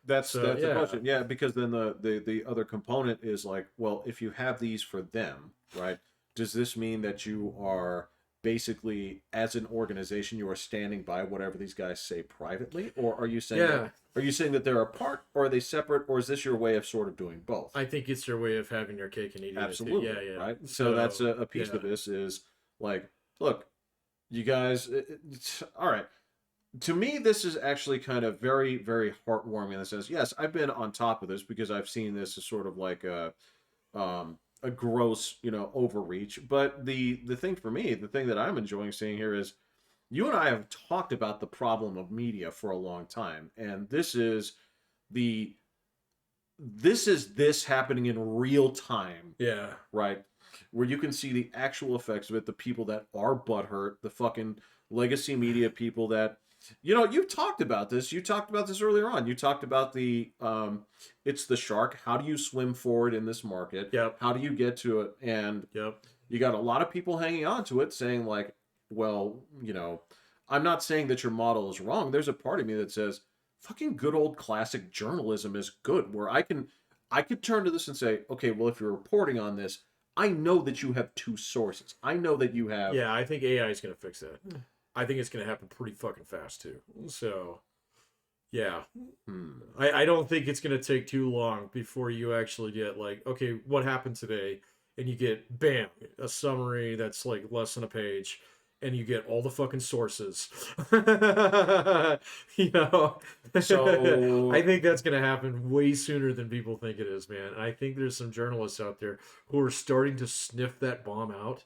That's So that's the yeah, question. Yeah, because then the other component is like, well, if you have these for them, right? Does this mean that you are basically, as an organization, you are standing by whatever these guys say privately, or are you saying yeah. are you saying that they're apart, or are they separate, or is this your way of sort of doing both? I think it's their way of having your cake and eating it too. Absolutely. Yeah, yeah. Right. So that's a piece yeah. of this is like, look, you guys, all right. To me, this is actually kind of very, very heartwarming in the sense, yes, I've been on top of this because I've seen this as sort of like a gross, overreach. But the thing for me, the thing that I'm enjoying seeing here is you and I have talked about the problem of media for a long time, and the this happening in real time, Yeah. right? Where you can see the actual effects of it, the people that are butthurt, the fucking legacy media people that, you talked about this. You talked about this earlier on. You talked about it's the shark. How do you swim forward in this market? Yep. How do you get to it? And Yep. you got a lot of people hanging on to it saying like, well, I'm not saying that your model is wrong. There's a part of me that says, fucking good old classic journalism is good, where I could turn to this and say, okay, well, if you're reporting on this, I know that you have two sources. I know that you have. Yeah, I think AI is going to fix that. I think it's going to happen pretty fucking fast too. So, yeah, I don't think it's going to take too long before you actually get like, okay, what happened today, and you get bam a summary that's like less than a page, and you get all the fucking sources. So I think that's going to happen way sooner than people think it is, man. I think there's some journalists out there who are starting to sniff that bomb out.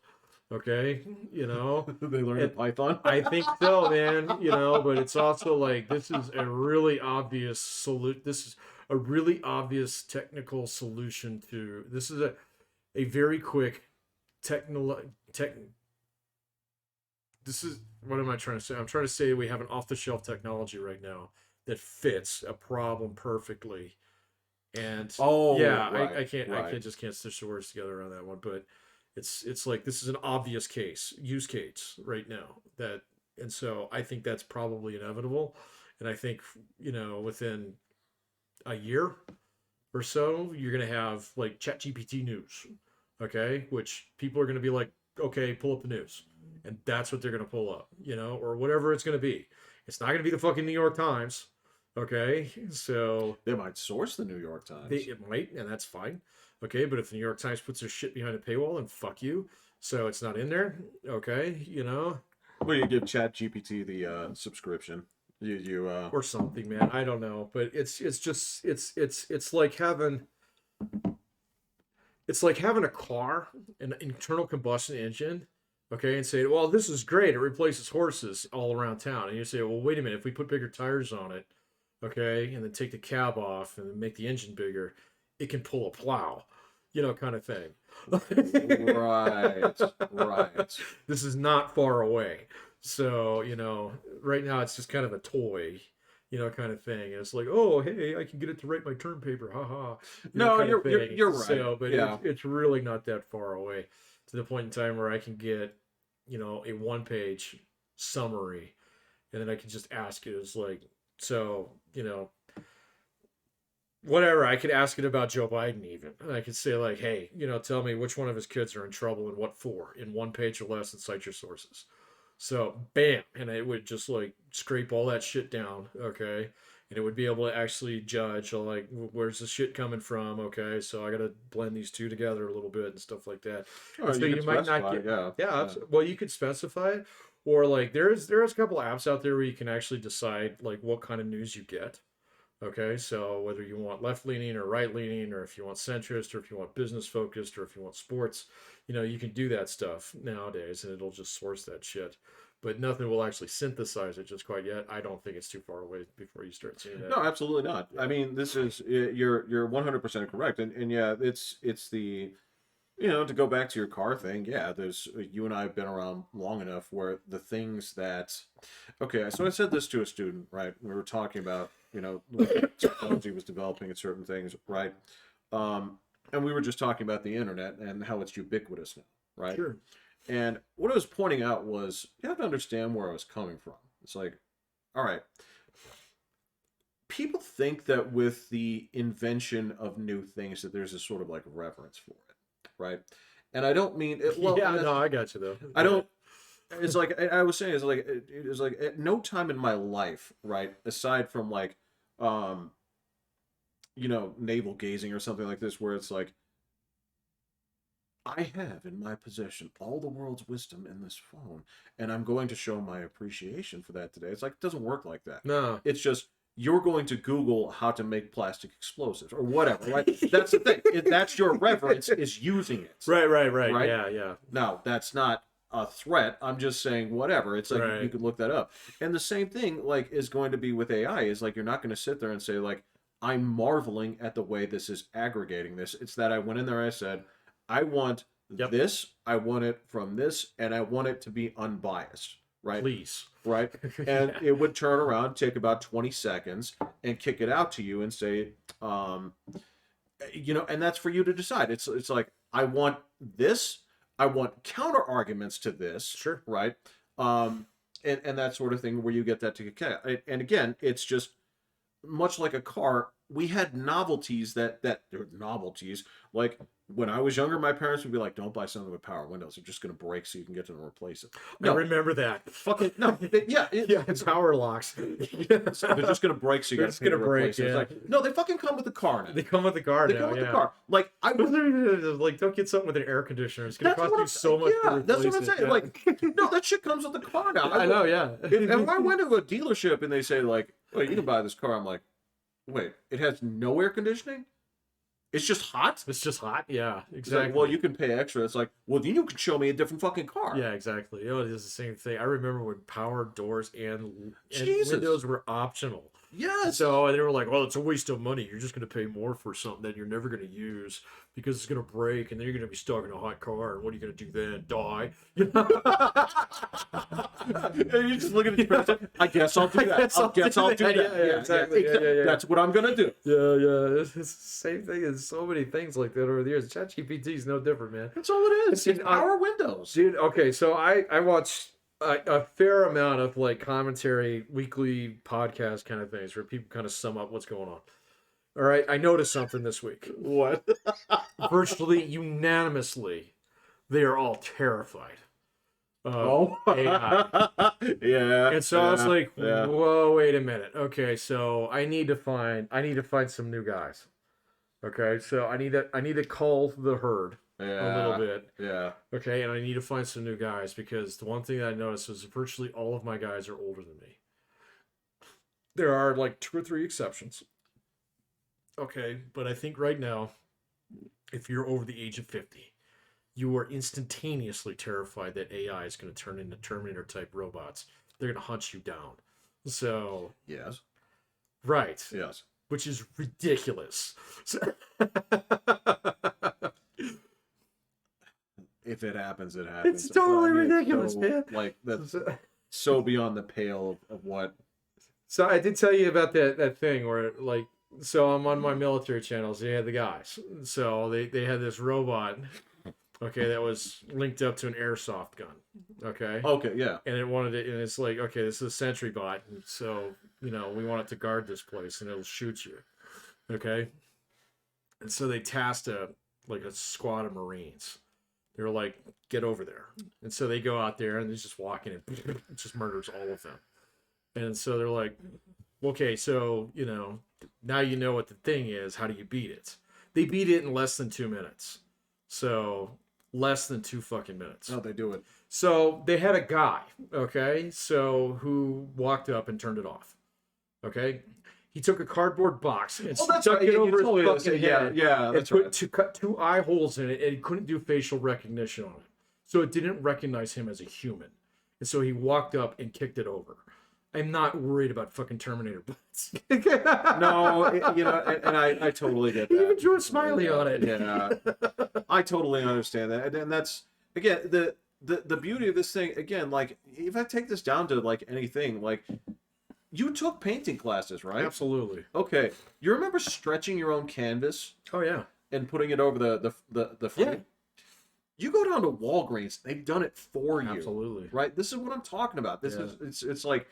Okay, they learned Python. I think so, man. But it's also like this is a really obvious This is a really obvious technical solution to. This is a very quick This is what am I trying to say? I'm trying to say we have an off-the-shelf technology right now that fits a problem perfectly, And Oh, yeah, right, I can't right. just can't stitch the words together on that one. But it's like this is an obvious use case right now that, and so I think that's probably inevitable. And I think within a year or so, you're gonna have like ChatGPT news, okay, which people are gonna be like, okay, pull up the news, and that's what they're gonna pull up, or whatever it's gonna be. It's not gonna be the fucking New York Times, okay? So They might source the New York Times. it might, and that's fine, okay. But if the New York Times puts their shit behind a paywall, then fuck you. So it's not in there, okay. Well, you give ChatGPT the subscription. Or something, man. I don't know, but it's just it's like having a car, an internal combustion engine, okay, and say, well, this is great. It replaces horses all around town. And you say, well, wait a minute. If we put bigger tires on it, okay, and then take the cab off and then make the engine bigger, it can pull a plow, kind of thing. Right, right. This is not far away. So, right now it's just kind of a toy, kind of thing. And it's like, oh, hey, I can get it to write my term paper, haha. No, Kind of thing. you're right. So, but Yeah. it's really not that far away to the point in time where I can get, a one-page summary, and then I can just ask it as like, so, whatever. I could ask it about Joe Biden even. And I could say like, hey, tell me which one of his kids are in trouble and what for in one page or less, and cite your sources. So bam, and it would just like scrape all that shit down, okay, and it would be able to actually judge like where's the shit coming from, okay. So I got to blend these two together a little bit and stuff like that. Oh, And so you you can might not specify, get, yeah, yeah, yeah. well, you could specify it, or like there's a couple of apps out there where you can actually decide like what kind of news you get. Okay, so whether you want left leaning or right leaning, or if you want centrist, or if you want business focused, or if you want sports, you can do that stuff nowadays, and it'll just source that shit. But nothing will actually synthesize it just quite yet. I don't think it's too far away before you start seeing that. No, absolutely not. I mean, this is you're 100% correct, and yeah, it's the to go back to your car thing. Yeah, there's you and I have been around long enough where the things that, okay, so I said this to a student, right? We were talking about technology was developing at certain things, right? And we were just talking about the internet and how it's ubiquitous now, right? Sure. And what I was pointing out was you have to understand where I was coming from. It's like, all right, people think that with the invention of new things that there's a sort of like reverence for it, right? And I don't mean it. Well, yeah, no, I got you though. I don't. It's like I was saying. It's like at no time in my life, right, aside from like, navel gazing or something like this, where it's like, I have in my possession all the world's wisdom in this phone, and I'm going to show my appreciation for that today. It's like, it doesn't work like that. No. It's just, you're going to Google how to make plastic explosives or whatever, right? That's the thing. That's your reverence, is using it. Right. Right? Yeah. Now, that's not a threat. I'm just saying whatever. It's like Right. you could look that up. And the same thing like is going to be with AI, is like you're not going to sit there and say like, I'm marveling at the way this is aggregating this. It's that I went in there and I said, I want this, I want it from this, and I want it to be unbiased, right? Please. Right? And it would turn around, take about 20 seconds, and kick it out to you and say, and that's for you to decide. It's like, I want this, I want counter arguments to this, Sure. right? And that sort of thing where you get that to, and again, it's just much like a car. We had novelties that they're novelties. Like when I was younger, my parents would be like, "Don't buy something with power windows; they're just going to break, so you can get them to replace it." I remember that. Fucking no, It's power locks. they're just going to break, so you got to pay to replace it. It's like, no, they fucking come with the car now. They come with the car They now. come with Yeah. the car. Like I was, like, don't get something with an air conditioner. It's gonna that's cost what you I'm so much. Yeah, to that's what I'm replace saying. it. Like, no, that shit comes with the car now. I know. Yeah. If I went to a dealership and they say like, "Well, you can buy this car," I'm like, "Wait, it has no air conditioning? It's just hot?" It's just hot. Yeah. It's Exactly. like, well, you can pay extra. It's like, well, then you can show me a different fucking car. Yeah, exactly. It is the same thing. I remember when power doors and Jesus. windows were optional. Yes. So they were like, well, it's a waste of money. You're just going to pay more for something that you're never going to use because it's going to break, and then you're going to be stuck in a hot car. And what are you going to do then? Die? And you just look at it. I guess I'll do that. I guess I'll do that. Yeah, exactly. Yeah. That's what I'm gonna do. Yeah. It's the same thing as so many things like that over the years. ChatGPT is no different, man. That's all it is. It's Power Windows. Dude, okay, so I watch a fair amount of like commentary, weekly podcast kind of things where people kind of sum up what's going on. All right, I noticed something this week. What? Virtually unanimously, they are all terrified of AI. Yeah. And so I was like, yeah. whoa, wait a minute. Okay, so I need to find some new guys. Okay, so I need to cull the herd a little bit. Yeah. Okay, and I need to find some new guys because the one thing that I noticed is virtually all of my guys are older than me. There are like 2 or 3 exceptions. Okay, but I think right now, if you're over the age of 50, you are instantaneously terrified that AI is going to turn into Terminator-type robots. They're going to hunt you down. So... Yes. Right. Yes. Which is ridiculous. If it happens, it happens. It's totally I mean, ridiculous, so, man. Like, that's so beyond the pale of what... So I did tell you about that thing where, like, so I'm on my military channels. They had the guys. So they had this robot, okay, that was linked up to an airsoft gun. Okay. Okay, yeah. And it wanted it, and it's like, okay, this is a sentry bot. And so, you know, we want it to guard this place and it'll shoot you. Okay. And so they tasked a squad of Marines. They were like, get over there. And so they go out there and they're just walking and it just murders all of them. And so they're like, okay, so, you know, now you know what the thing is. How do you beat it? They beat it in less than 2 minutes. So less than 2 fucking minutes. Oh, they do it. So they had a guy, okay, so who walked up and turned it off. Okay? He took a cardboard box and stuck it over his fucking head. Yeah, that's right. Cut 2 eye holes in it, and he couldn't do facial recognition on it. So it didn't recognize him as a human. And so he walked up and kicked it over. I'm not worried about fucking Terminator bots. No, you know, and I totally get that. He even drew a smiley on it. Yeah, I totally understand that, and that's again the beauty of this thing. Again, like if I take this down to like anything, like you took painting classes, right? Absolutely. Okay, you remember stretching your own canvas? Oh yeah. And putting it over the frame? Yeah. You go down to Walgreens, they've done it for you. Absolutely. Right? This is what I'm talking about. This is it's like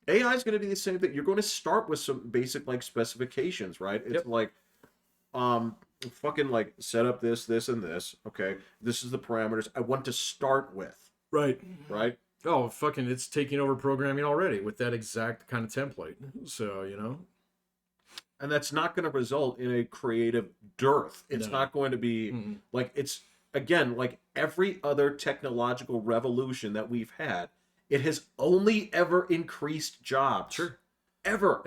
AI is going to be the same thing. You're going to start with some basic like specifications, right? It's like fucking like set up this, and this. Okay. This is the parameters I want to start with. Right. Right? Oh, fucking it's taking over programming already with that exact kind of template. So, you know. And that's not going to result in a creative dearth. It's not going to be like it's again, like every other technological revolution that we've had, it has only ever increased jobs. Sure. Ever.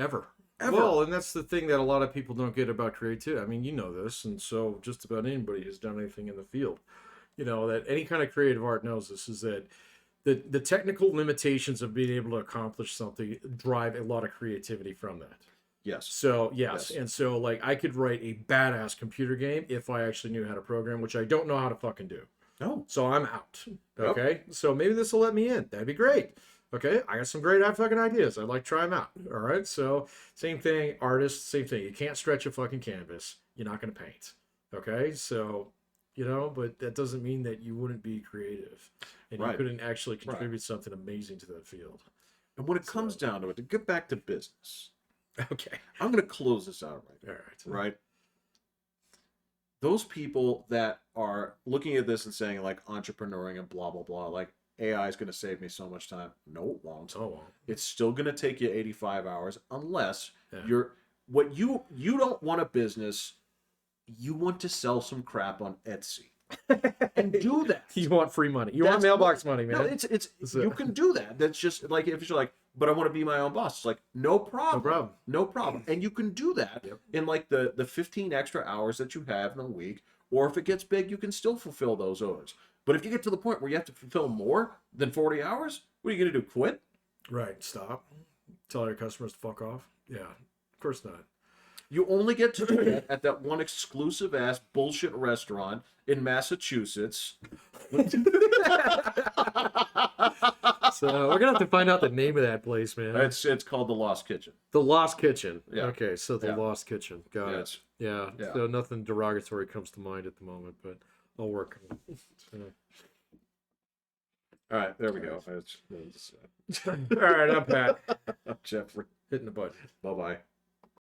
Well, and that's the thing that a lot of people don't get about creativity. I mean, you know this, and so just about anybody who's done anything in the field, you know, that any kind of creative art knows this, is that the technical limitations of being able to accomplish something drive a lot of creativity from that. Yes. So, yes. And so, like, I could write a badass computer game if I actually knew how to program, which I don't know how to fucking do. Oh. So I'm out. Okay? So maybe this will let me in. That'd be great. Okay? I got some great fucking ideas. I'd like to try them out. All right? So, same thing. Artists, same thing. You can't stretch a fucking canvas. You're not going to paint. Okay? So, you know, but that doesn't mean that you wouldn't be creative. And you couldn't actually contribute something amazing to that field. And when it comes down to it, to get back to business... Okay. I'm going to close this out All right. Right? Those people that are looking at this and saying, like, entrepreneuring and blah, blah, blah, like, AI is going to save me so much time. No, it won't. Oh, well. It's still going to take you 85 hours unless you're... What you don't want a business, you want to sell some crap on Etsy. And do that. You want free money. You want mailbox money, man. No, it's you can do that. That's just like if you're like, but I want to be my own boss. It's like no problem. And you can do that in like the 15 extra hours that you have in a week, or if it gets big, you can still fulfill those orders. But if you get to the point where you have to fulfill more than 40 hours, what are you gonna do? Quit? Right. Stop. Tell your customers to fuck off? Yeah, of course not. You only get to do that at that one exclusive ass bullshit restaurant in Massachusetts. So we're gonna have to find out the name of that place, man. It's called the Lost Kitchen. The Lost Kitchen. Yeah. Okay, so the Yeah. Lost Kitchen. Got it. Yes. Yeah. Yeah. So nothing derogatory comes to mind at the moment, but I'll work on it. So. All right, there we go. All right, I'm Pat. Jeffrey. Hitting the button. Bye bye.